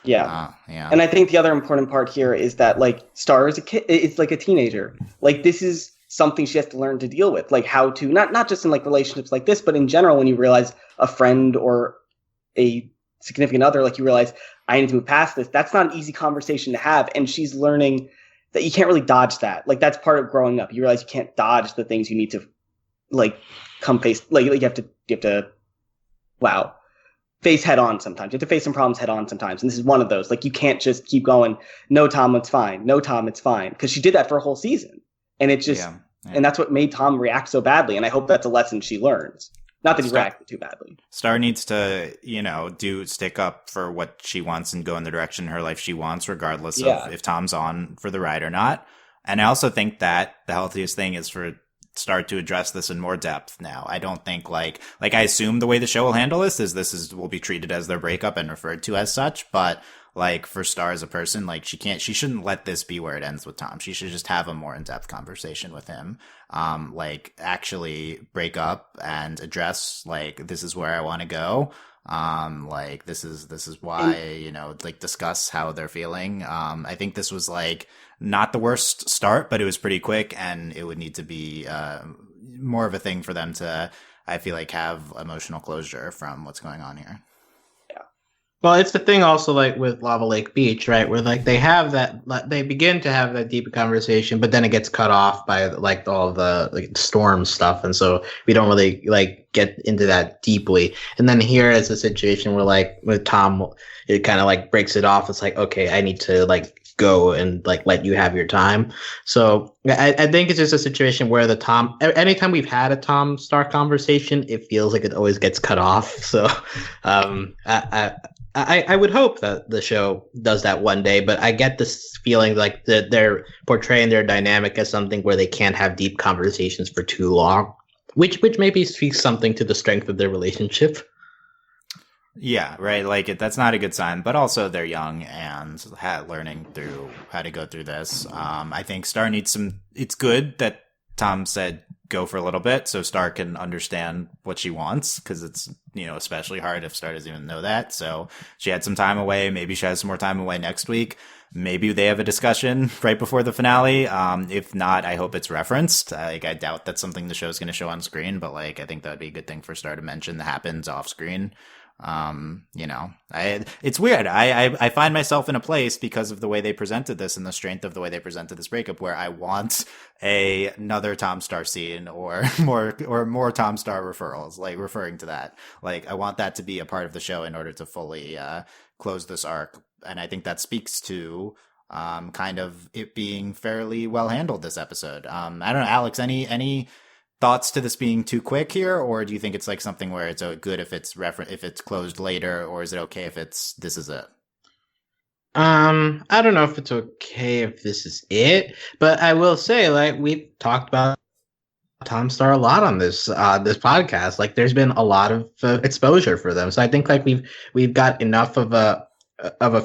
Yeah. And I think the other important part here is that like Star is a kid, it's like a teenager. Like this is something she has to learn to deal with, like how to not just in like relationships like this, but in general when you realize a friend or a significant other, like you realize I need to move past this. That's not an easy conversation to have. And she's learning that you can't really dodge that. Like that's part of growing up. You realize you can't dodge the things you need to like come face, like you have to face head on sometimes. You have to face some problems head on sometimes. And this is one of those. Like you can't just keep going, no, Tom, it's fine. No, Tom, it's fine. Because she did that for a whole season. And it just, and that's what made Tom react so badly. And I hope that's a lesson she learns. Not that he reacted too badly. Star needs to, stick up for what she wants and go in the direction in her life she wants, regardless of if Tom's on for the ride or not. And I also think that the healthiest thing is for Star to address this in more depth now. I don't think like I assume the way the show will handle this is will be treated as their breakup and referred to as such, but like for Star as a person, like she shouldn't let this be where it ends with Tom. She should just have a more in-depth conversation with him. Like actually break up and address like, this is where I want to go. Like this is why, like discuss how they're feeling. I think this was like not the worst start, but it was pretty quick and it would need to be, more of a thing for them to, I feel like, have emotional closure from what's going on here. Well, it's the thing also like with Lava Lake Beach, right? Where like they have they begin to have that deep conversation, but then it gets cut off by like all the like storm stuff. And so we don't really like get into that deeply. And then here is a situation where like with Tom, it kind of like breaks it off. It's like, okay, I need to like go and like let you have your time. So I think it's just a situation where anytime we've had a Tom Star conversation, it feels like it always gets cut off. So I would hope that the show does that one day, but I get this feeling like that they're portraying their dynamic as something where they can't have deep conversations for too long, which maybe speaks something to the strength of their relationship. Yeah, right. Like that's not a good sign, but also they're young and learning through how to go through this. I think Star needs it's good that Tom said go for a little bit so Star can understand what she wants, because it's, especially hard if Star doesn't even know that. So she had some time away. Maybe she has some more time away next week. Maybe they have a discussion right before the finale. If not, I hope it's referenced. I doubt that's something the show's going to show on screen, but like I think that'd be a good thing for Star to mention that happens off screen. It's weird. I find myself in a place because of the way they presented this and the strength of the way they presented this breakup where I want another Tom Star scene or more Tom Star referrals, like referring to that. Like I want that to be a part of the show in order to fully, close this arc. And I think that speaks to, kind of it being fairly well handled this episode. I don't know, Alex, any thoughts to this being too quick here, or do you think it's like something where it's good if it's if it's closed later, or is it okay if this is it? I don't know if it's okay if this is it, but I will say, like we've talked about Tom Star a lot on this this podcast. Like, there's been a lot of exposure for them, so I think like we've got enough of a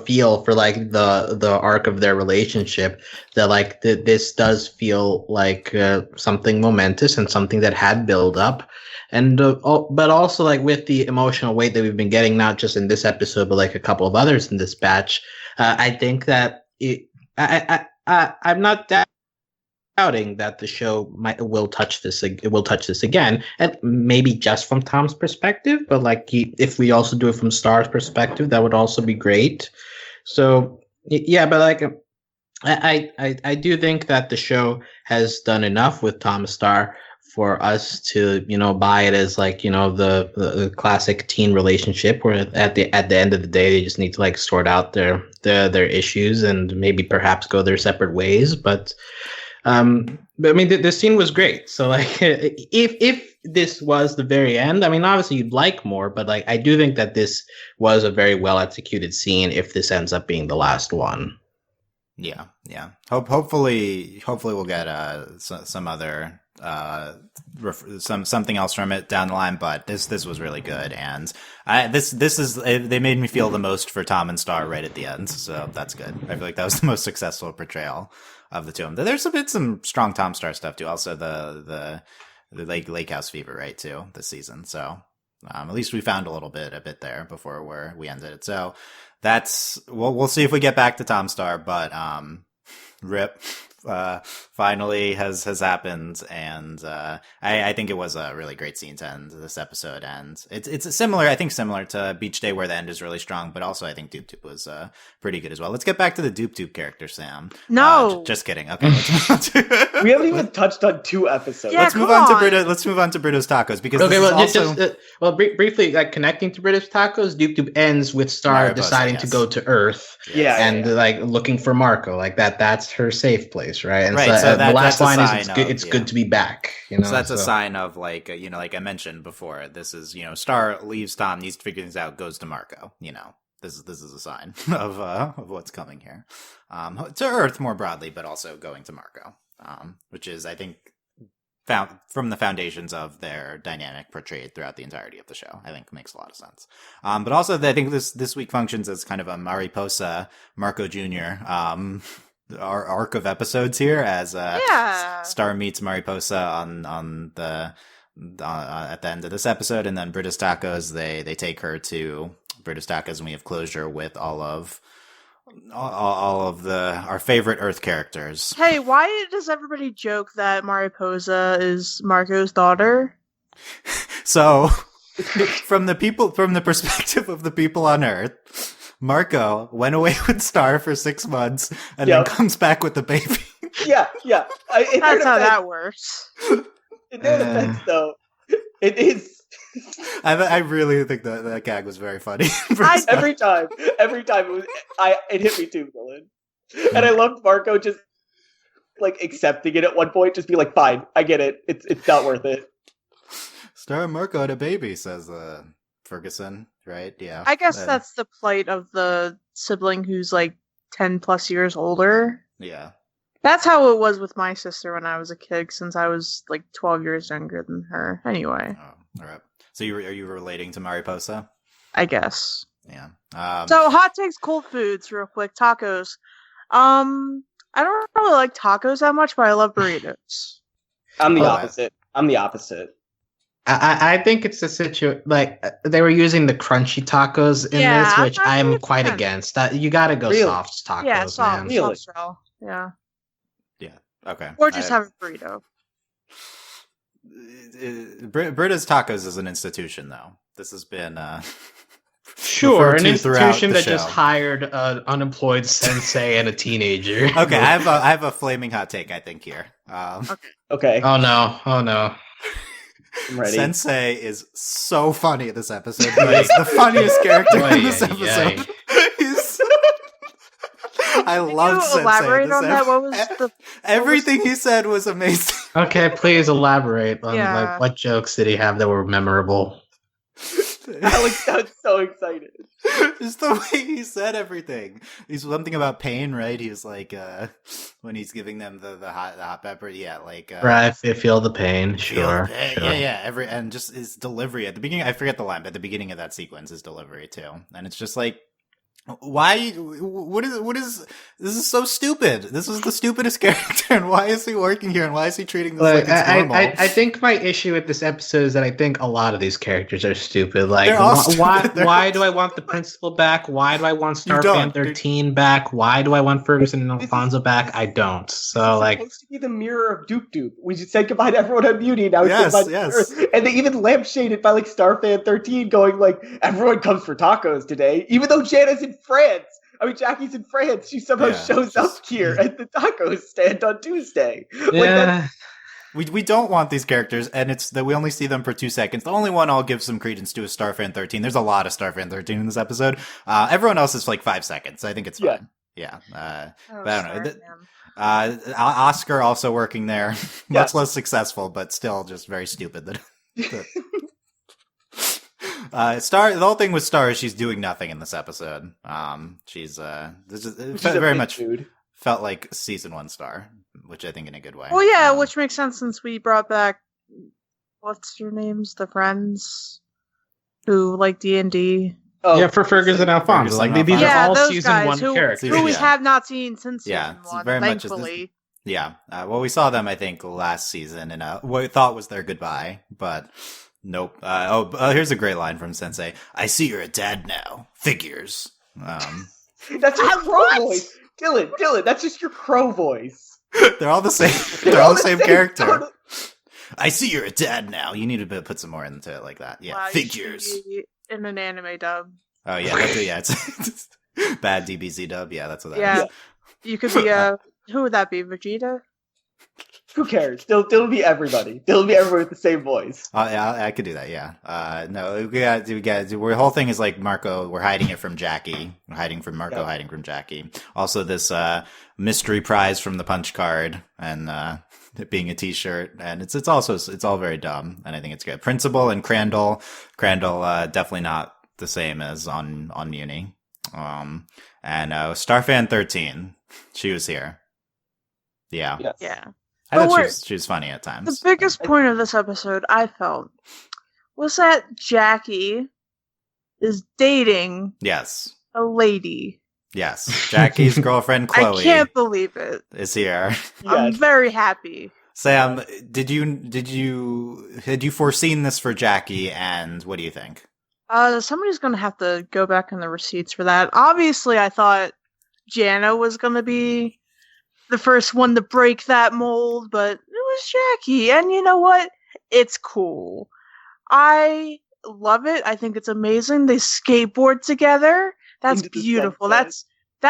feel for like the arc of their relationship that like this does feel like something momentous and something that had build up, and but also like with the emotional weight that we've been getting, not just in this episode but like a couple of others in this batch. I think that I'm not doubting that the show will touch this again, and maybe just from Tom's perspective, but like if we also do it from Star's perspective, that would also be great. So yeah, but like I do think that the show has done enough with Tom Star for us to, you know, buy it as like, you know, the classic teen relationship where at the end of the day they just need to like sort out their issues and maybe perhaps go their separate ways. But I mean, the scene was great. So like, if this was the very end, I mean, obviously you'd like more, but like, I do think that this was a very well executed scene. If this ends up being the last one, yeah. Hopefully we'll get some other something else from it down the line. But this was really good, and they made me feel the most for Tom and Star right at the end. So that's good. I feel like that was the most successful portrayal of the two of them. There's some strong Tom Star stuff too. Also the Lake House Fever, right, too, this season. So at least we found a bit there before where we ended it. So that's we'll see if we get back to Tom Star, but rip finally has happened, and I think it was a really great scene to end this episode, and it's similar to Beach Day where the end is really strong, but also I think Doop-Doop was pretty good as well. Let's get back to the Doop-Doop character, Sam. No, just kidding. Okay, let's move on to We haven't even touched on 2 episodes. Yeah, let's move on to Britta. Let's move on to Britta's tacos because okay, this is also... briefly, like connecting to British tacos, Doop-Doop ends with Star Mariposa, deciding to go to Earth, Yeah. like looking for Marco, like that's her safe place, right? And right, so the last line is it's good to be back. You know, so that's a sign of like like I mentioned before. This is Star leaves Tom, needs to figure things out, goes to Marco. This is a sign of what's coming here, to Earth more broadly, but also going to Marco, which is I think found from the foundations of their dynamic portrayed throughout the entirety of the show. I think makes a lot of sense. But also I think this week functions as kind of a Mariposa Marco Jr. Our arc of episodes here as Star meets Mariposa on the at the end of this episode, and then Britta's Tacos they take her to Britta's Tacos, and we have closure with all of our favorite Earth characters. Hey, why does everybody joke that Mariposa is Marco's daughter? So, from the perspective of the people on Earth, Marco went away with Star for 6 months and then comes back with the baby. Yeah. That's how that works. In their defense, though, it is. I really think that gag was very funny. Every time it hit me too, Dylan. And I loved Marco just like accepting it at one point, just be like, "Fine, I get it. It's not worth it." Star and Marco had a baby, says Ferguson. Right? Yeah. I guess that's the plight of the sibling who's like 10 plus years older. Yeah. That's how it was with my sister when I was a kid, since I was like 12 years younger than her. Anyway. Oh, all right. So are you relating to Mariposa? I guess. Yeah. So hot takes, cold foods, real quick. Tacos. I don't really like tacos that much, but I love burritos. I'm the opposite. I think it's a situation like they were using the crunchy tacos in this, which I'm quite against. That you got to go soft tacos, yeah, soft, man. Soft style. Yeah. Yeah. Okay. Or just have a burrito. Britta's Tacos is an institution, though. This has been sure an institution that just hired an unemployed sensei and a teenager. Okay, I have a flaming hot take. I think here. Okay. Oh no. I'm ready. Sensei is so funny in this episode. He's the funniest character in this episode. I love Sensei. Elaborate on that? What was everything he said was amazing. Okay, please elaborate on like what jokes did he have that were memorable? Alex sounds so excited. Just the way he said everything. He's something about pain, right? He was like, when he's giving them the hot pepper, yeah, like Right, feel the pain, feel sure, the pain. sure. Yeah. And just his delivery at the beginning. I forget the line, but at the beginning of that sequence, his delivery too, and it's just like. Why? What is? This is so stupid. This is the stupidest character, and why is he working here? And why is he treating this like it's normal? I think my issue with this episode is that I think a lot of these characters are stupid. Like, why do I want the principal back? Why do I want Starfan 13 back? Why do I want Ferguson and Alfonso back? I don't. So, like, supposed to be the mirror of Doop-Doop. We just said goodbye to everyone on Beauty. Now it's goodbye to Earth. And they even lampshaded by like Starfan 13, going like everyone comes for tacos today, even though Jana's in France. I mean, Jackie's in France. She somehow shows up here at the taco stand on Tuesday. Yeah. We don't want these characters, and it's that we only see them for 2 seconds. The only one I'll give some credence to is Starfan 13. There's a lot of Starfan 13 in this episode. Everyone else is like 5 seconds. I think it's fine. Yeah. But I don't know. Oscar also working there. Much less successful, but still just very stupid. Star. The whole thing with Star is she's doing nothing in this episode. She's very much felt like season 1 Star, which I think in a good way. Well, yeah, which makes sense since we brought back what's your names, the friends who like D&D. Oh, yeah, for Ferguson and Alfonso. Like these are all season 1 characters who we have not seen since season 1. Very thankfully. Well, we saw them I think last season in what we thought was their goodbye, but. Nope. Here's a great line from Sensei. I see you're a dad now. Figures. That's your crow voice. Dylan, that's just your crow voice. They're all the same. They're all the same character. I see you're a dad now. You need to put some more into it like that. Yeah, wow, figures. In an anime dub. Oh, yeah. It's bad DBZ dub. Yeah, that's what that is. You could be who would that be? Vegeta? Who cares? It'll be everybody. It'll be everyone with the same voice. Yeah, I could do that. Yeah. No, we got. The whole thing is like Marco. We're hiding it from Jackie. We're hiding from Marco. Hiding from Jackie. Also, this mystery prize from the punch card and it being a T-shirt, and it's all very dumb, and I think it's good. Principal and Crandall definitely not the same as on Muni. And Starfan 13, she was here. Yeah. Yes. Yeah. I thought she was funny at times. The biggest point of this episode, I felt, was that Jackie is dating a lady. Yes. Jackie's girlfriend, Chloe. I can't believe it. Is here. Yes. I'm very happy. Sam, had you foreseen this for Jackie, and what do you think? Somebody's going to have to go back in the receipts for that. Obviously, I thought Jana was going to be the first one to break that mold, but it was Jackie, and you know what? It's cool. I love it. I think it's amazing. They skateboard together. That's beautiful. That's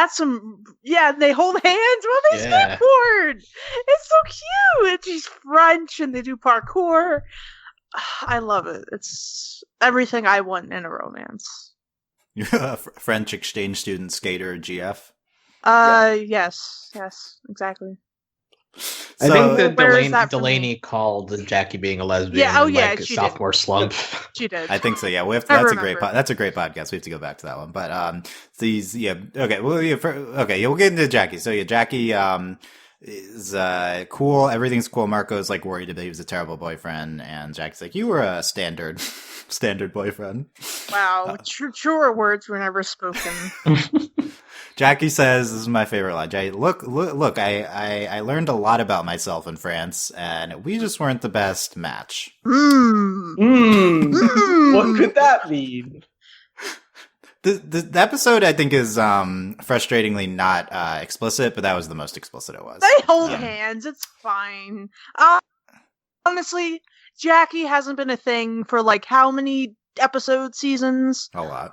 some. Yeah, they hold hands while they skateboard. It's so cute. And she's French, and they do parkour. I love it. It's everything I want in a romance. French exchange student skater GF. Yes, exactly. I think that Delaney called Jackie being a lesbian sophomore slump. She did. I think so. Yeah, that's a great podcast. We have to go back to that one. But okay. Well, we'll get into Jackie. So yeah, Jackie is cool. Everything's cool. Marco's like worried that he was a terrible boyfriend, and Jackie's like, "You were a standard boyfriend." Wow, truer words were never spoken. Jackie says, "This is my favorite line. Jackie, look! I learned a lot about myself in France, and we just weren't the best match." What could that mean? The episode, I think, is frustratingly not explicit, but that was the most explicit it was. They hold hands. It's fine. Honestly, Jackie hasn't been a thing for like how many seasons? A lot.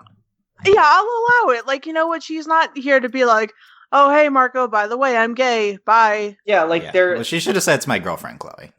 Yeah, I'll allow it. Like, you know what? She's not here to be like, oh, hey, Marco, by the way, I'm gay. Bye. Yeah, like they're... Well, she should have said it's my girlfriend, Chloe.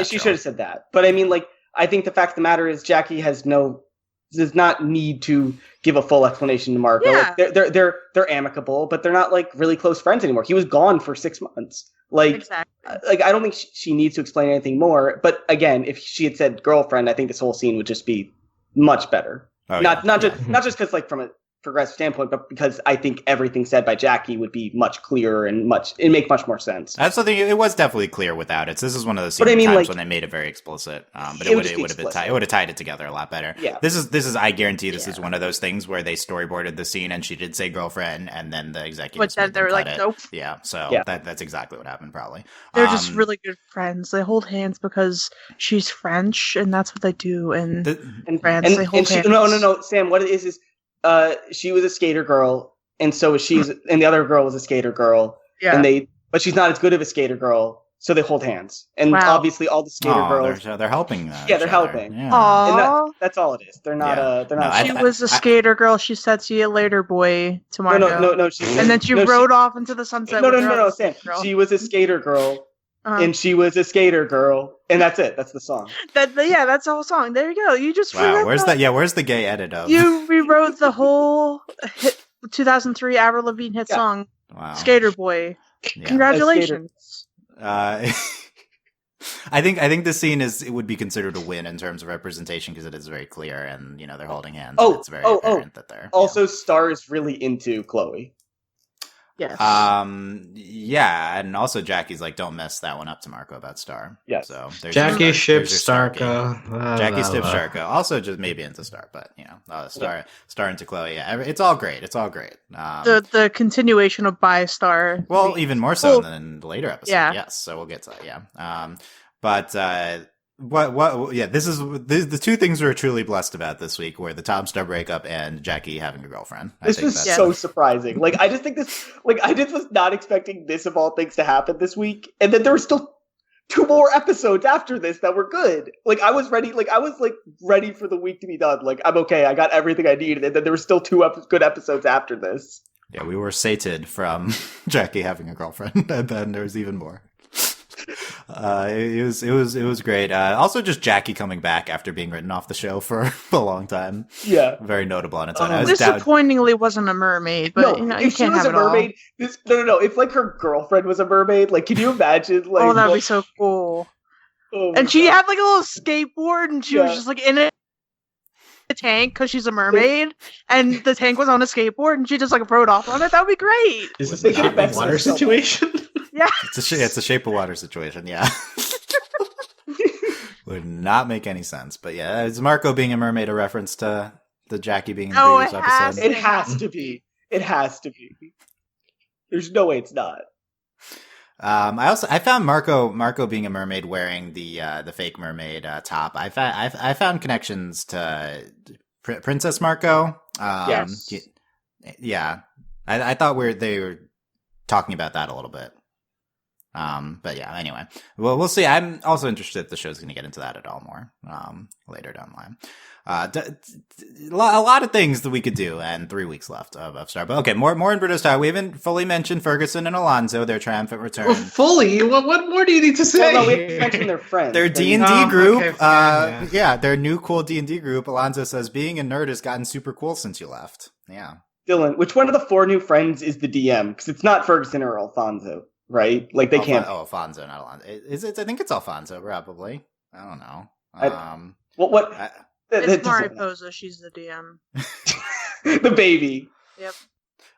She should have said that. But I mean, like, I think the fact of the matter is Jackie does not need to give a full explanation to Marco. Yeah. Like, they're amicable, but they're not like really close friends anymore. He was gone for 6 months. Like, exactly. Like I don't think she needs to explain anything more. But again, if she had said girlfriend, I think this whole scene would just be much better. Oh, not yeah. not just because like from a progressive standpoint, but because I think everything said by Jackie would be much clearer and it'd make much more sense. That's the thing. It was definitely clear without it. So this is one of those But I mean, times like, when they made it very explicit. But it it would would just be have been explicit. it would have tied it together a lot better. Yeah. This is I guarantee this is Yeah. one of those things where they storyboarded the scene and she did say girlfriend and then the But executives then made they them were cut like, it. nope. Yeah. So Yeah. that's exactly what happened probably. They're just Um, really good friends. They hold hands because she's French, and that's what they do in And France. and, They hold and she, hands. no, Sam. What it is she was a skater girl, and so and the other girl was a skater girl, Yeah. and but she's not as good of a skater girl, so they hold hands, and Wow. obviously all the skater girls. they're helping. Yeah, each they're other. helping. Yeah. Aww. That's all it is. They're not Yeah. they're No, not. She was a skater girl. She said, "See you later, boy." To no, Margot. no. She, And then she no, rode off into the sunset. No, with no, her no, other Sam. girl. She was a skater girl, Uh-huh. and she was a skater girl, and that's it. That's the song. Yeah, that's the whole song. There you go. You just Wow. rewrote Where's the- that? Yeah. Where's the gay edit of? You rewrote the whole hit, 2003 Avril Lavigne hit Yeah. song, Wow. "Skater Boy." Yeah. Congratulations. I think this scene it would be considered a win in terms of representation because it is very clear and they're holding hands. Oh, and it's very oh, apparent that they're Also, Star is really into Chloe. Yes. yeah, and also Jackie's like, don't mess that one up to Marco about Star. Yes. So there's Jackie your ships Star game. Starco. Jackie ships Starco. Also, just maybe into Star, but Star into Chloe. Yeah, it's all great. It's all great. The continuation of By Star. Well, even more so than the later episode. Yeah. Yes, so we'll get to that. Yeah. But what? Yeah, this is the two things we were truly blessed about this week were the Tom Star breakup and Jackie having a girlfriend. This was so surprising. Like, I just think I just was not expecting this of all things to happen this week, and then there were still 2 more episodes after this that were good. Like, I was ready. Like, I was ready for the week to be done. Like, I'm okay. I got everything I needed, and then there were still 2 good episodes after this. Yeah, we were sated from Jackie having a girlfriend, and then there was even more. It was great. Also, just Jackie coming back after being written off the show for a long time. Yeah, very notable on its own. I was disappointingly wasn't a mermaid, but no, you if can't she was have a it all. mermaid, no. If her girlfriend was a mermaid, can you imagine? Oh, that'd be so cool. Oh and she had a little skateboard, and she was Yeah. just in a tank because she's a mermaid, and the tank was on a skateboard, and she just rode off on it. That would be great. Is this They a could Shape of invest in water herself. situation? Yeah. It's a Shape of Water situation. Yeah. Would not make any sense, but yeah, is Marco being a mermaid a reference to the Jackie being in the Oh, previous it has episode? It has to be. It has to be. There's no way it's not. I found Marco being a mermaid wearing the fake mermaid top. I found connections to Princess Marco. Yes. Yeah. I thought they were talking about that a little bit. But yeah, anyway, well, we'll see. I'm also interested if the show's going to get into that at all more, later down the line. A lot of things that we could do, and 3 weeks left of Star. But okay, more in Britta's time. We haven't fully mentioned Ferguson and Alonzo, their triumphant return. Well, fully? What more do you need to say? Well, no, we have to mention their friends. Their D&D Oh, group, okay, fine, yeah, their new cool D&D group. Alonzo says, being a nerd has gotten super cool since you left. Yeah. Dylan, which one of the 4 new friends is the DM? Because it's not Ferguson or Alfonso, right? They can't. Oh, Alfonso, not Alonzo. Is it? I think it's Alfonso, probably. I don't know. What? It's Mariposa. She's the DM. The baby. Yep.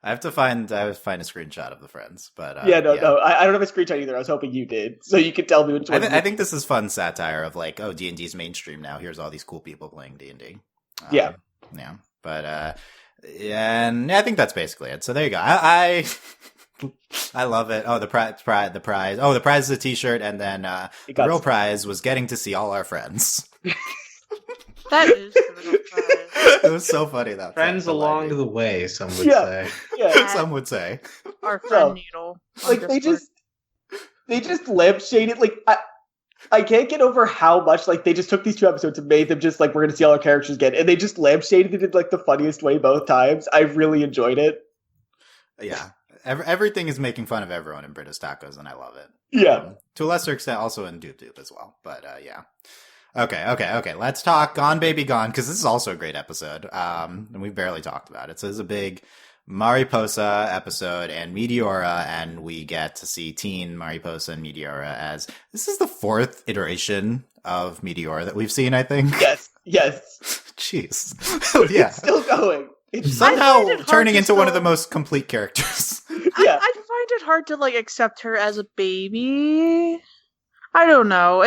I have to find a screenshot of the friends, but No. I don't have a screenshot either. I was hoping you did, so you could tell me which one. I think this is fun satire of D&D's mainstream now. Here's all these cool people playing D&D. Yeah. But and I think that's basically it. So there you go. I love it. Oh, the prize. Oh, the prize is a T-shirt, and then the real prize was getting to see all our friends. That is the real prize. It was so funny that Friends along the way, some would Yeah. say. Yeah. Some would say. Our friend Needle. on They Discord. just lampshaded. I can't get over how much they just took these 2 episodes and made them just we're gonna see all our characters again, and they just lampshaded it in the funniest way both times. I really enjoyed it. Yeah. Everything is making fun of everyone in British Tacos, and I love it. Yeah. To a lesser extent, also in Doop-Doop as well. But yeah. Okay. Let's talk Gone Baby Gone, because this is also a great episode. And we barely talked about it. So this is a big Mariposa episode and Meteora, and we get to see teen Mariposa and Meteora as this is the 4th iteration of Meteora that we've seen, I think. Yes. Jeez. Yeah. It's still going. It's Somehow find it hard turning to into one of still- the most complete characters. Yeah. I find it hard to like accept her as a baby. I don't know.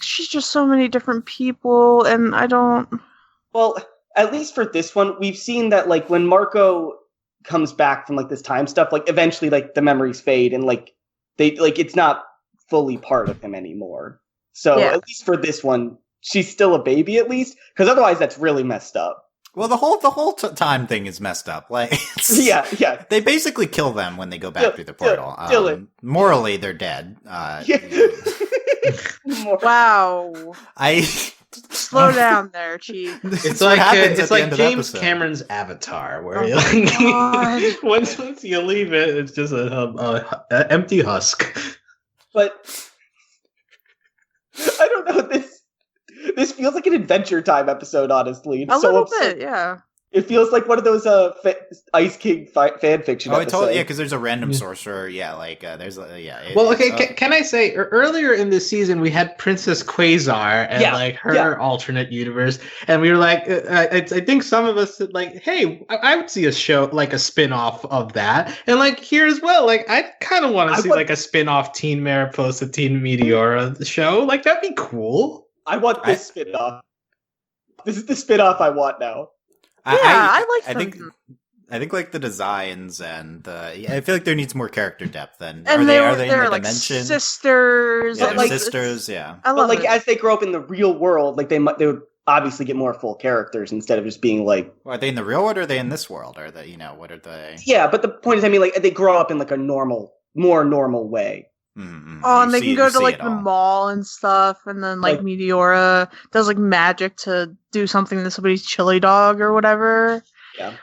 She's just so many different people, and I don't. Well, at least for this one, we've seen that like when Marco comes back from like this time stuff, like eventually like the memories fade and like they like it's not fully part of him anymore. So Yeah. at least for this one, she's still a baby at least, because otherwise that's really messed up. Well, the whole time thing is messed up. Like, Yeah. they basically kill them when they go back through the portal. Dylan. Morally, they're dead. More- Wow. I Slow down there, Chief. It's what like happens at it's the like end of the James episode. Cameron's Avatar, where Oh you my like God. once you leave it, it's just a empty husk. But I don't know. This feels like an Adventure Time episode. Honestly, it's A so little absurd. bit, yeah. It feels like one of those Ice King fan fiction. Oh, I episodes. totally, yeah, because there's a random Yeah. sorcerer. Yeah, like there's Well, okay, can I say earlier in this season we had Princess Quasar and Yeah, like her yeah. alternate universe, and we were like, I think some of us said like, hey, I would see a show like a spin-off of that, and like here as well, like I kind of want I to see want- like a spin-off Teen Mariposa, Teen Meteora show, like that'd be cool. I want this spin-off. This is the spin-off I want now. I like I think them. I think like the designs and I feel like there needs more character depth. Then And are they in they're the like dimension? sisters. Yeah, But, and, they're like, sisters. Yeah. I But love like it. as they grow up in the real world, like they would obviously get more full characters instead of just being like Well, are they in the real world or are they in this world? Are they, what are they? yeah. But the point is, I mean, like they grow up in like a more normal way. Mm-mm. Oh, and You they see- can go you to see like it the all. mall and stuff, and then like Like- Meteora does like magic to do something to somebody's chili dog or whatever. Yeah.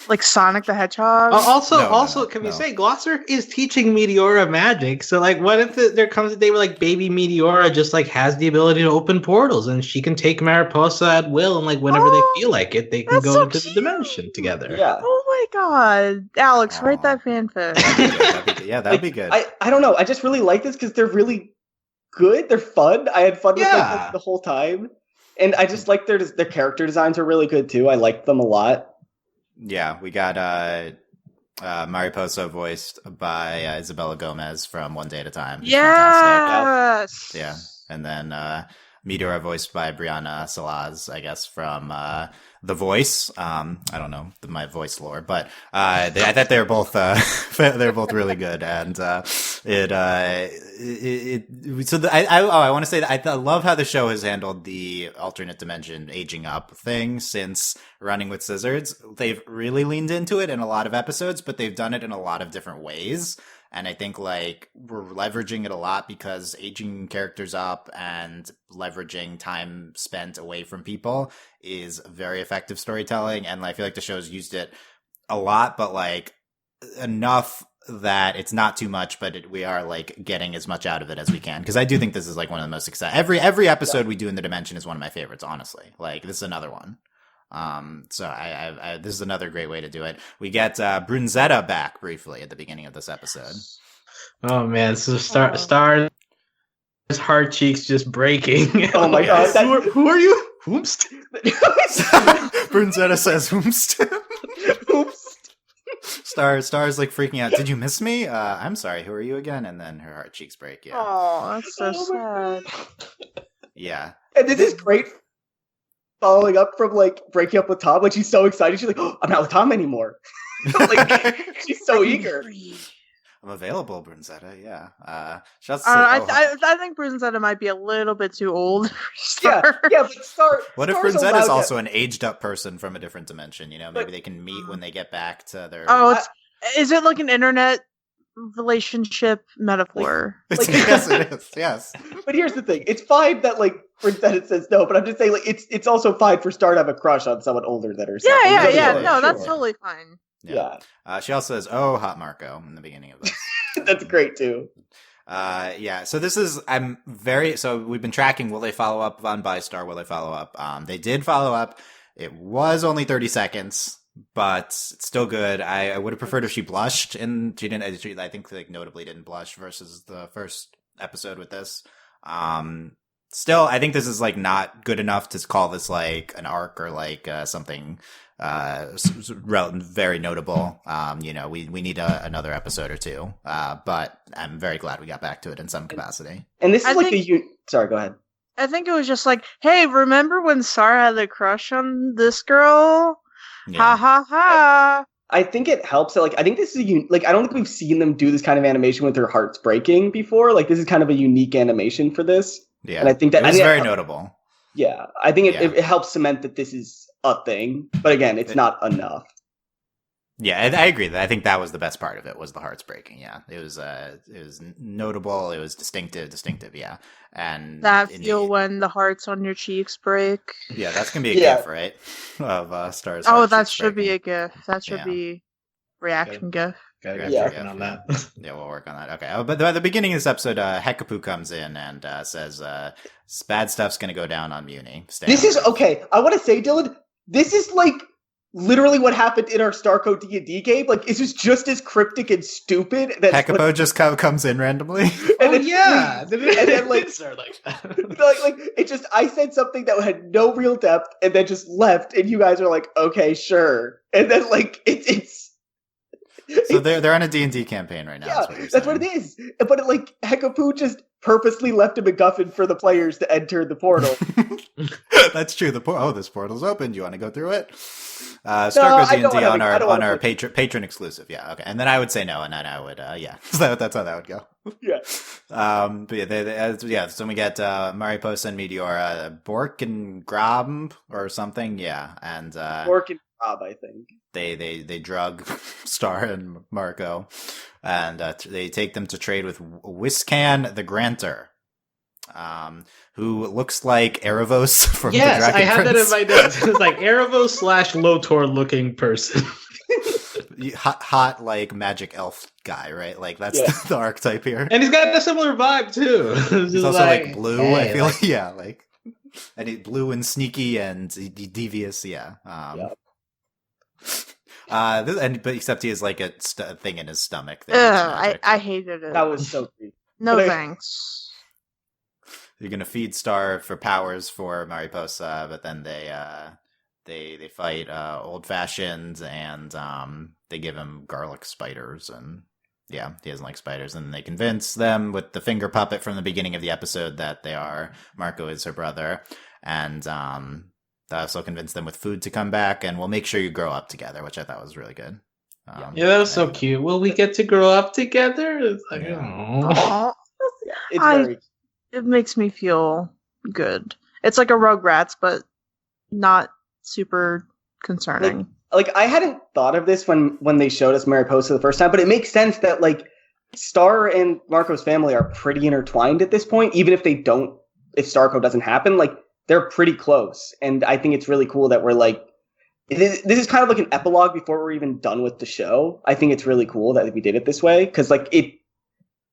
Like Sonic the Hedgehog. No, can no. we say Glosser is teaching Meteora magic? So like, what if there comes a day where like baby Meteora just like has the ability to open portals and she can take Mariposa at will, and like whenever Oh, they feel like it, they can that's go so into the cute. dimension together. Yeah. Oh my god, Alex, write Aw. that fanfic. That'd be good. I don't know. I just really like this because they're really good. They're fun. I had fun with Yeah. them the whole time, and I just like their character designs are really good too. I like them a lot. Yeah, we got Mariposa voiced by Isabella Gomez from One Day at a Time. who's fantastic. Yes. Yeah, and then Meteora voiced by Brianna Salaz, I guess, from The Voice. I don't know my voice lore, but I thought they were both they're both really good, and I want to say that I love how the show has handled the alternate dimension aging up thing since Running with Scissors. They've really leaned into it in a lot of episodes, but they've done it in a lot of different ways. And I think like we're leveraging it a lot because aging characters up and leveraging time spent away from people is very effective storytelling. And I feel like the show's used it a lot, but like enough that it's not too much, but we are like getting as much out of it as we can. Because I do think this is like one of the most exciting. Every episode we do in the Dimension is one of my favorites, honestly. Like this is another one. So I this is another great way to do it. We get Brunzetta back briefly at the beginning of this episode. Oh man, so Star's heart cheeks just breaking. Oh my Yes. god! who are you? Whomst? Brunzetta says, "Oops." Oops. Star's like freaking out. Did you miss me? I'm sorry. Who are you again? And then her heart cheeks break. Yeah, Oh, that's so Oh my sad. yeah. And this is great. Following up from like breaking up with Tom, when she's so excited, she's like, "Oh, I'm not with Tom anymore." Like she's so eager. I'm available, Brunzetta. Yeah. Shouts I think Brunzetta might be a little bit too old for Yeah, Star. yeah, but What if Star's Brunzetta allowed is to- also an aged up person from a different dimension? You know, maybe But- they can meet when they get back to their. Oh, is it like an internet relationship metaphor? Like- yes, it is. Yes. But here's the thing: it's fine that like Brunzetta says no, but I'm just saying like it's also fine for Star to have a crush on someone older than herself. Yeah. Sure, No, that's sure. totally fine. Yeah. She also says, "Oh, hot Marco" in the beginning of this. That's great too. Yeah. So this is. So we've been tracking. Will they follow up on Bystar? Will they follow up? They did follow up. It was only 30 seconds, but it's still good. I would have preferred if she blushed, and she didn't. I think like notably didn't blush versus the first episode with this. Still, I think this is like not good enough to call this like an arc or like something very notable. We need another episode or two. But I'm very glad we got back to it in some capacity. And this is sorry, go ahead. I think it was just like, hey, remember when Sarah had a crush on this girl? Yeah. Ha ha ha. I think it helps that, like, I think this is I don't think we've seen them do this kind of animation with their hearts breaking before. Like, this is kind of a unique animation for this. Yeah. And I think that it was very notable. Yeah. I think it helps cement that this is a thing. But again, it's not enough. Yeah, I agree. I think that was the best part of it, was the hearts breaking. Yeah, it was notable. It was distinctive. Yeah, and that feel when the hearts on your cheeks break. Yeah, that's gonna be a gif, right? Of stars. Oh, that should be a gif. That should be reaction gif. Gotta get working on that. Yeah, we'll work on that. Okay, but at the beginning of this episode, Hekapu comes in and says, "Bad stuff's gonna go down on Muni." This is okay. I want to say, Dylan, this is like literally what happened in our Starco D&D game. Like, it's just as cryptic and stupid. Hekapo just comes in randomly. And and then like it just, I said something that had no real depth and then just left, and you guys are like, okay, sure. And then like it's so they're on a D&D campaign right now. Yeah, that's what it is. But Hekapu just purposely left a MacGuffin for the players to enter the portal. That's true. This portal's open. Do you want to go through it? Starco D&D on our patron exclusive. Yeah, okay. And then I would say no, and then I would So that's how that would go. Yeah. But so we get Mariposa and Meteora, Bork and Grob or something. Yeah, and Bork and Grob, I think. They drug Star and Marco, and they take them to trade with Whiscan the Granter, who looks like Erebos from the Dragon I had Prince. that in my notes. It's like Erebos / Lotor looking person. hot like magic elf guy, right? Like that's the archetype here. And he's got a similar vibe too. He's also like blue. Hey, I feel like and he's blue and sneaky and devious. Yeah. But except he has like a thing in his stomach. I hated it. That was so creepy. No thanks. You're gonna feed Star for powers for Mariposa, but then they fight old fashioned and they give him garlic spiders, and he doesn't like spiders, and they convince them with the finger puppet from the beginning of the episode that Marco is her brother, and they also convince them with food to come back, and we'll make sure you grow up together, which I thought was really good. That was so cute. Will we get to grow up together? It's like, it's very. It makes me feel good. It's like a Rugrats, but not super concerning. Like I hadn't thought of this when they showed us Mariposa the first time, but it makes sense that like Star and Marco's family are pretty intertwined at this point, even if if Starco doesn't happen, like they're pretty close. And I think it's really cool that we're like, this is kind of like an epilogue before we're even done with the show. I think it's really cool that we did it this way, because like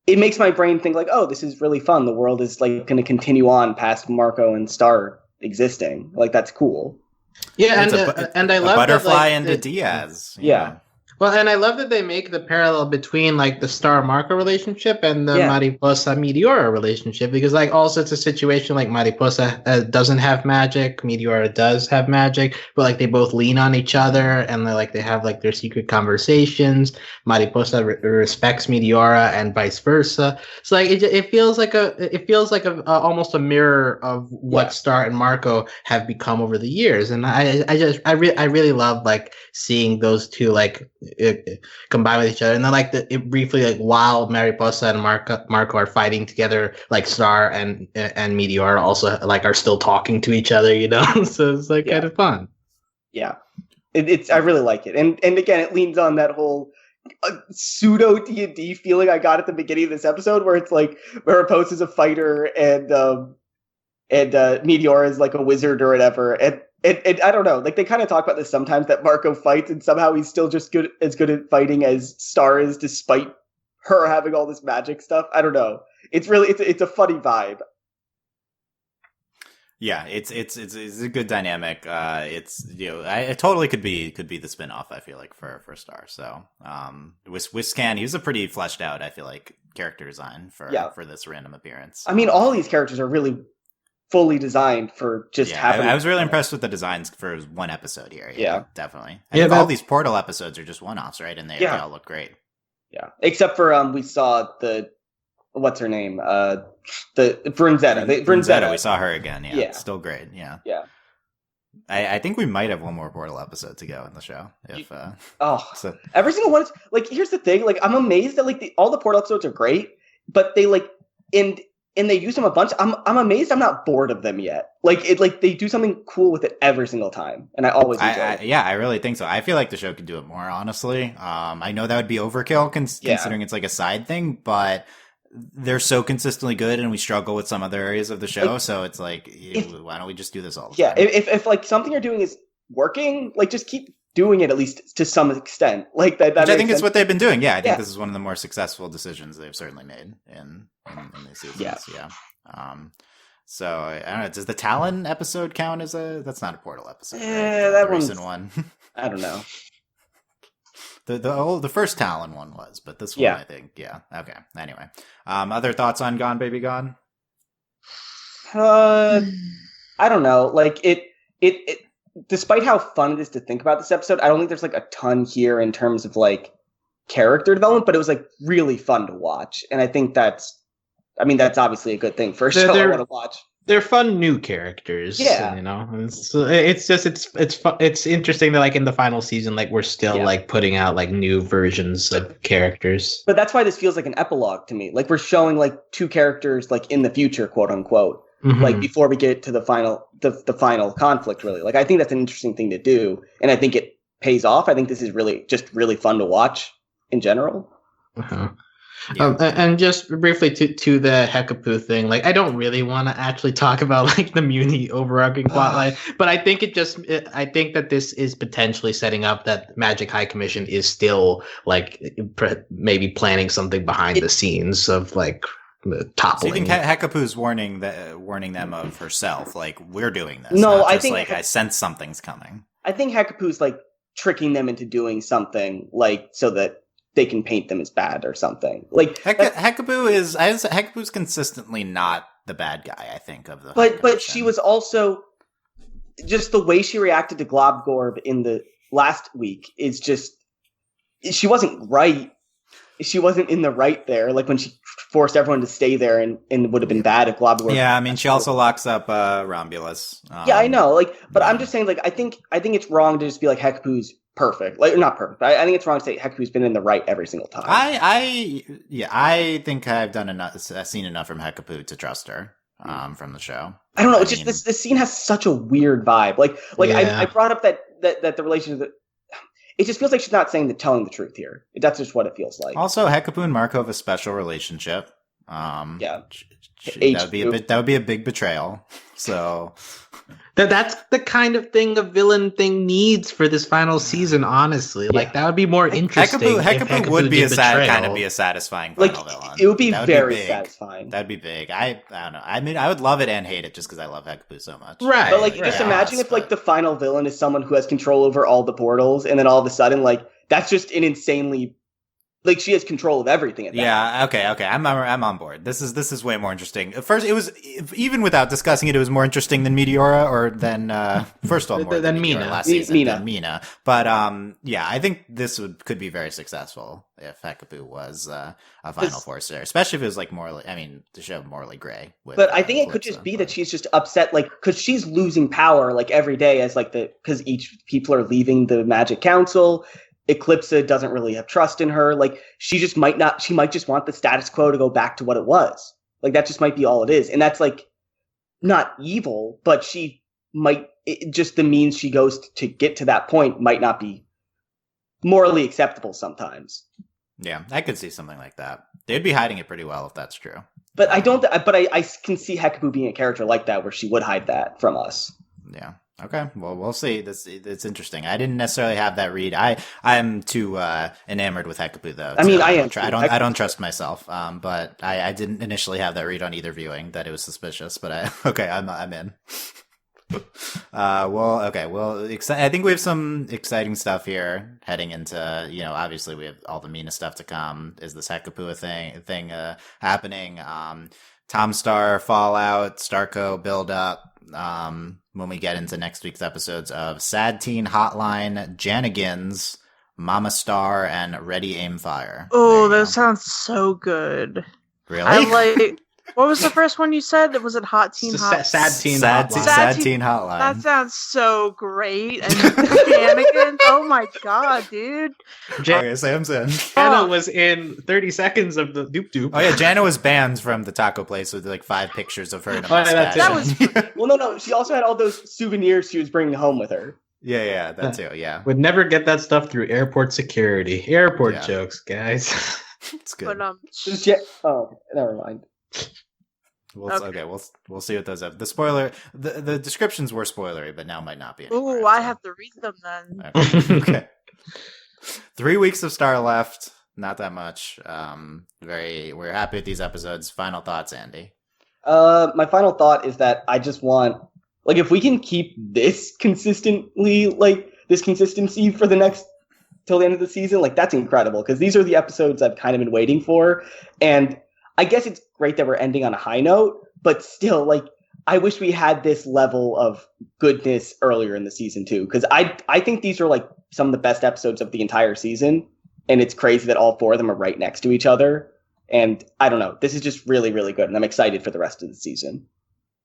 it makes my brain think like, oh, this is really fun. The world is like going to continue on past Marco and Star existing. Like that's cool. Yeah, and I love butterfly that, like, and a Diaz. Yeah. Well, and I love that they make the parallel between like the Star Marco relationship and the Mariposa Meteora relationship, because like also it's a situation like Mariposa doesn't have magic, Meteora does have magic, but like they both lean on each other and they have like their secret conversations. Mariposa respects Meteora and vice versa. So like it feels like a almost a mirror of what Star and Marco have become over the years, and I really love like seeing those two like combine with each other, and then like it briefly like while Mariposa and Marco are fighting together, like Star and Meteora also like are still talking to each other, you know. So it's like kind of fun. Yeah, it's I really like it, and again it leans on that whole pseudo D&D feeling I got at the beginning of this episode, where it's like Mariposa is a fighter and Meteora is like a wizard or whatever, and I don't know, like they kind of talk about this sometimes, that Marco fights and somehow he's still just good at fighting as Star is, despite her having all this magic stuff. I don't know. It's really it's a funny vibe. Yeah, it's a good dynamic. It's it totally could be the spinoff, I feel like, for Star. So Whiscan, he was a pretty fleshed out, I feel like, character design for this random appearance. I mean, all these characters are really fully designed for just happening. I was really impressed with the designs for one episode here. Yeah. Definitely. I think all these Portal episodes are just one-offs, right? And they all look great. Yeah, except for we saw the what's her name, the Brunzetta. Brunzetta. We saw her again. Yeah, yeah. Still great. Yeah. Yeah. I think we might have one more Portal episode to go in the show. If every single one is like. Here's the thing. Like, I'm amazed that like all the Portal episodes are great, but they like and they use them a bunch. I'm amazed I'm not bored of them yet. Like they do something cool with it every single time, and I always enjoy it. Yeah, I really think so. I feel like the show could do it more, honestly. I know that would be overkill considering it's like a side thing, but they're so consistently good, and we struggle with some other areas of the show. Like, so it's like, why don't we just do this all the time? Yeah, if like something you're doing is working, like just keep doing it at least to some extent. Like that. Which I think is what they've been doing. Yeah, I think this is one of the more successful decisions they've certainly made in these seasons. Yeah. So I don't know. Does the Talon episode count as that's not a Portal episode? Yeah, right? that the recent one. I don't know. The first Talon one was, but this one I think, okay. Anyway, other thoughts on Gone Baby Gone? I don't know. Like it. Despite how fun it is to think about this episode, I don't think there's like a ton here in terms of like character development, but it was like really fun to watch, and I think that's obviously a good thing for a show I want to watch. They're fun new characters. Yeah, you know, it's interesting that like in the final season, like we're still like putting out like new versions of characters. But that's why this feels like an epilogue to me. Like we're showing like two characters like in the future, quote unquote, like before we get to the final final conflict. Really, like I think that's an interesting thing to do, and I think it pays off. I think this is really fun to watch in general. And just briefly to the Hekapoo thing, like I don't really want to actually talk about like the Muni overarching plotline, but I think I think that this is potentially setting up that Magic High Commission is still like maybe planning something behind the scenes of like toppling. So you think Hekapoo's warning them of herself, like we're doing this? No, not I just, think like I sense something's coming. I think Hekapoo's like tricking them into doing something so that they can paint them as bad or something. Like Hekapoo's consistently not the bad guy, I think, of the but she was also just the way she reacted to Globgorb in the last week is just she wasn't right. She wasn't in the right there. Like when she forced everyone to stay there and it would have been bad if Globgorb. Yeah, I mean she also locks up Romulus. Yeah, I know. Like, but I'm just saying, like, I think it's wrong to just be like Hekapoo's perfect. Like, not perfect. But I think it's wrong to say Hekapoo's been in the right every single time. I think I've seen enough from Hekapoo to trust her from the show. I don't know. It's just this scene has such a weird vibe. I brought up that the relationship. It just feels like she's not telling the truth here. That's just what it feels like. Also, Hekapoo and Marco have a special relationship. That would be a big betrayal. So that's the kind of thing a villain thing needs for this final season. Honestly, like that would be more interesting. Hekapoo would be a satisfying final villain. It would be very satisfying. That'd be big. I don't know. I mean, I would love it and hate it just because I love Hekapoo so much. Right. But just imagine if the final villain is someone who has control over all the portals, and then all of a sudden, like that's just an insanely. Like she has control of everything. Okay. I'm on board. This is way more interesting. First, it was even without discussing it, it was more interesting than Meteora or than first of all more than Mina last season. Mina. But I think this could be very successful if Hekapoo was a final force there, especially if it was like morally. I mean, the show morally gray. But I think it could just be that she's just upset, like because she's losing power like every day as like because each people are leaving the Magic Council. Eclipsa doesn't really have trust in her. Like she might just want the status quo to go back to what it was. Like that just might be all it is. And that's like not evil, but just the means she goes to get to that point might not be morally acceptable sometimes. Yeah, I could see something like that. They'd be hiding it pretty well if that's true. But I can see Hekapoo being a character like that where she would hide that from us. Yeah. Okay, well, we'll see. It's interesting. I didn't necessarily have that read. I'm too enamored with Hekapoo, though. I mean, I am. I don't trust myself. But I didn't initially have that read on either viewing that it was suspicious. But I'm in. Well, okay. Well, I think we have some exciting stuff here heading into, obviously we have all the Mina stuff to come. Is the Sakapua thing happening? Tom Star fallout, Starco build up. When we get into next week's episodes of Sad Teen Hotline, Janigans, Mama Star, and Ready Aim Fire. Oh, that sounds so good. Really? I like. What was the first one you said? Was it Hot Teen Hotline? Sad Teen Sad Hotline. Teen Hotline. That sounds so great. And Anakin, oh my god, dude. Okay, Sam's in. Anna was in 30 seconds of the Doop-Doop. Oh yeah, Jana was banned from the taco place with like 5 pictures of her in a Oh, yeah, mustache. that's it. That was Well, no. She also had all those souvenirs she was bringing home with her. yeah, that too. Yeah, Would never get that stuff through airport security. Airport Yeah. jokes, guys. it's good. but Oh, never mind. We'll see what those have. The spoiler, the descriptions were spoilery, but now might not be anymore. ooh, I have to read them then. Okay. 3 weeks of Star left. Not that much. We're happy with these episodes. Final thoughts, Andy. My final thought is that I just want, like, if we can keep this consistently, like, this consistency for the next, till the end of the season, like, that's incredible, because these are the episodes I've kind of been waiting for, and I guess it's great that we're ending on a high note, but still, like, I wish we had this level of goodness earlier in the season, too, because I think these are, like, some of the best episodes of the entire season, and it's crazy that all 4 of them are right next to each other. And I don't know. This is just really, really good, and I'm excited for the rest of the season.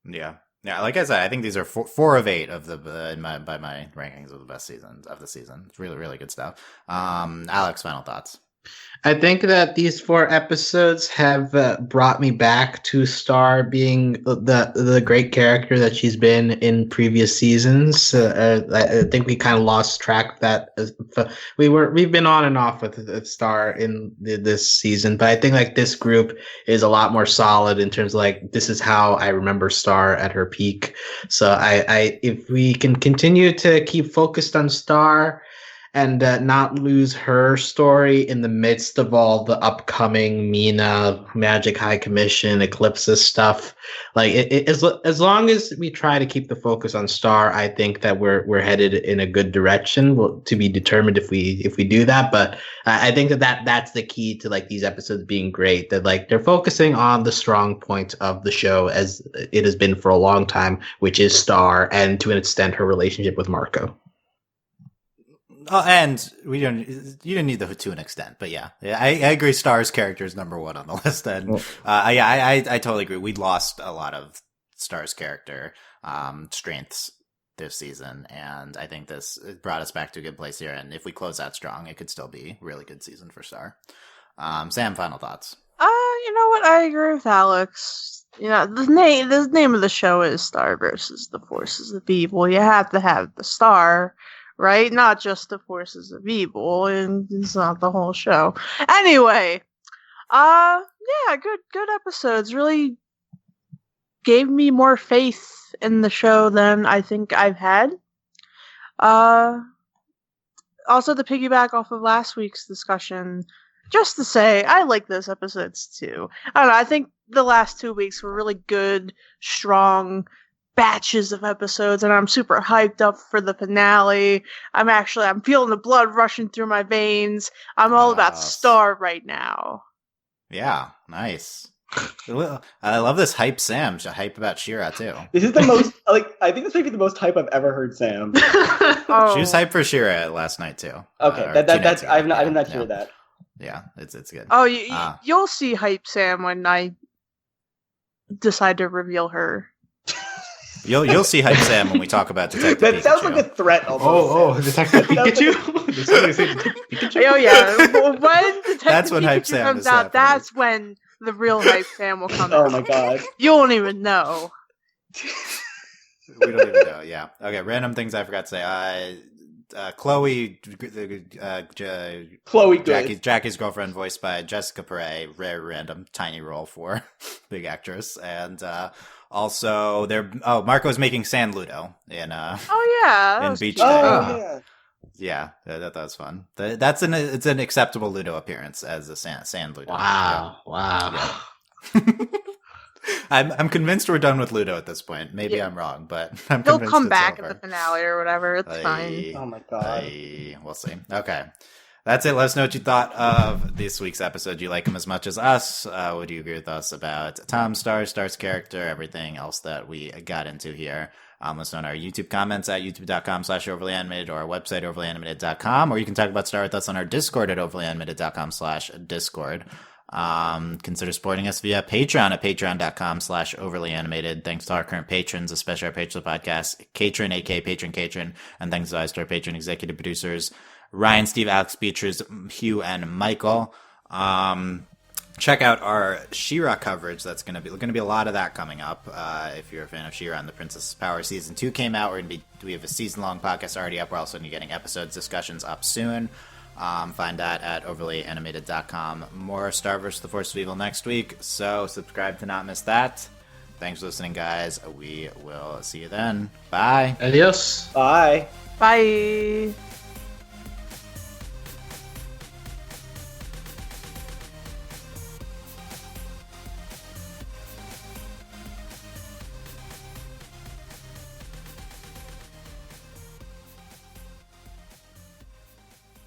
Yeah. Like I said, I think these are 4 of 8 of the by my rankings of the best seasons of the season. It's really, really good stuff. Alex, final thoughts. I think that these 4 episodes have brought me back to Star being the great character that she's been in previous seasons. I think we kind of lost track of that. We've been on and off with Star in this season, but I think like this group is a lot more solid in terms of like this is how I remember Star at her peak. So I if we can continue to keep focused on Star and not lose her story in the midst of all the upcoming Mina, Magic High Commission, Eclipse stuff. Like as long as we try to keep the focus on Star, I think that we're headed in a good direction. Well, to be determined if we do that, but I think that's the key to like these episodes being great. That like they're focusing on the strong point of the show as it has been for a long time, which is Star, and to an extent her relationship with Marco. Oh, and you don't need the to an extent, but yeah, I agree. Star's character is number 1 on the list, and I totally agree. We lost a lot of Star's character strengths this season, and I think this brought us back to a good place here. And if we close out strong, it could still be a really good season for Star. Sam, final thoughts. You know what? I agree with Alex. The name of the show is Star versus the Forces of Evil. You have to have the Star, right? Not just the Forces of Evil, and it's not the whole show. Anyway, yeah, good episodes. Really gave me more faith in the show than I think I've had. Also, to piggyback off of last week's discussion, just to say, I like those episodes too. I don't know, I think the last 2 weeks were really good, strong batches of episodes, and I'm super hyped up for the finale. I'm feeling the blood rushing through my veins. I'm all about Star right now. Yeah, nice. I love this hype Sam. Hype about She-Ra too. This is the most, I think this might be the most hype I've ever heard Sam. Oh. She was hyped for She-Ra last night too. Okay, that's I'm not sure of that. Yeah, it's good. Oh, you'll see hype Sam when I decide to reveal her. You'll see hype Sam when we talk about Detective That Pikachu. sounds like a threat almost. Detective Pikachu? Oh yeah, when Detective That's when Pikachu hype Sam comes is out, happening. that's when the real hype Sam will come out. Oh my god. You won't even know. We don't even know. Yeah. Okay. Random things I forgot to say. Chloe, Chloe good. Jackie's girlfriend, voiced by Jessica Perret. Rare, random, tiny role for big actress, and also Marco's making Sand Ludo in Oh yeah, in Beach Day. Oh yeah. Yeah, that was fun. It's an acceptable Ludo appearance as a sand Ludo. Wow. Yeah. I'm convinced we're done with Ludo at this point. Maybe Yeah. I'm wrong, but I'm He'll convinced come it's back over. at the finale or whatever. It's fine. Oh my god. We'll see. Okay. That's it. Let us know what you thought of this week's episode. Do you like him as much as us? Would you agree with us about Tom Star's character, everything else that we got into here? Let us know in our YouTube comments at youtube.com/overlyanimated or our website overlyanimated.com, or you can talk about Star with us on our Discord at overlyanimated.com/discord. Consider supporting us via Patreon at patreon.com/overlyanimated. Thanks to our current patrons, especially our patron of the podcast, Katrin, aka Patron, and thanks as to our patron executive producers, Ryan, Steve, Alex, Beatrice, Hugh, and Michael. Check out our She-Ra coverage. That's going to be a lot of that coming up. If you're a fan of She-Ra and the Princess Power Season 2 came out, we have a season-long podcast already up. We're also going to be getting episodes discussions up soon. Find that at overlyanimated.com. More Star vs. the Force of Evil next week, so subscribe to not miss that. Thanks for listening, guys. We will see you then. Bye. Adios. Bye. Bye.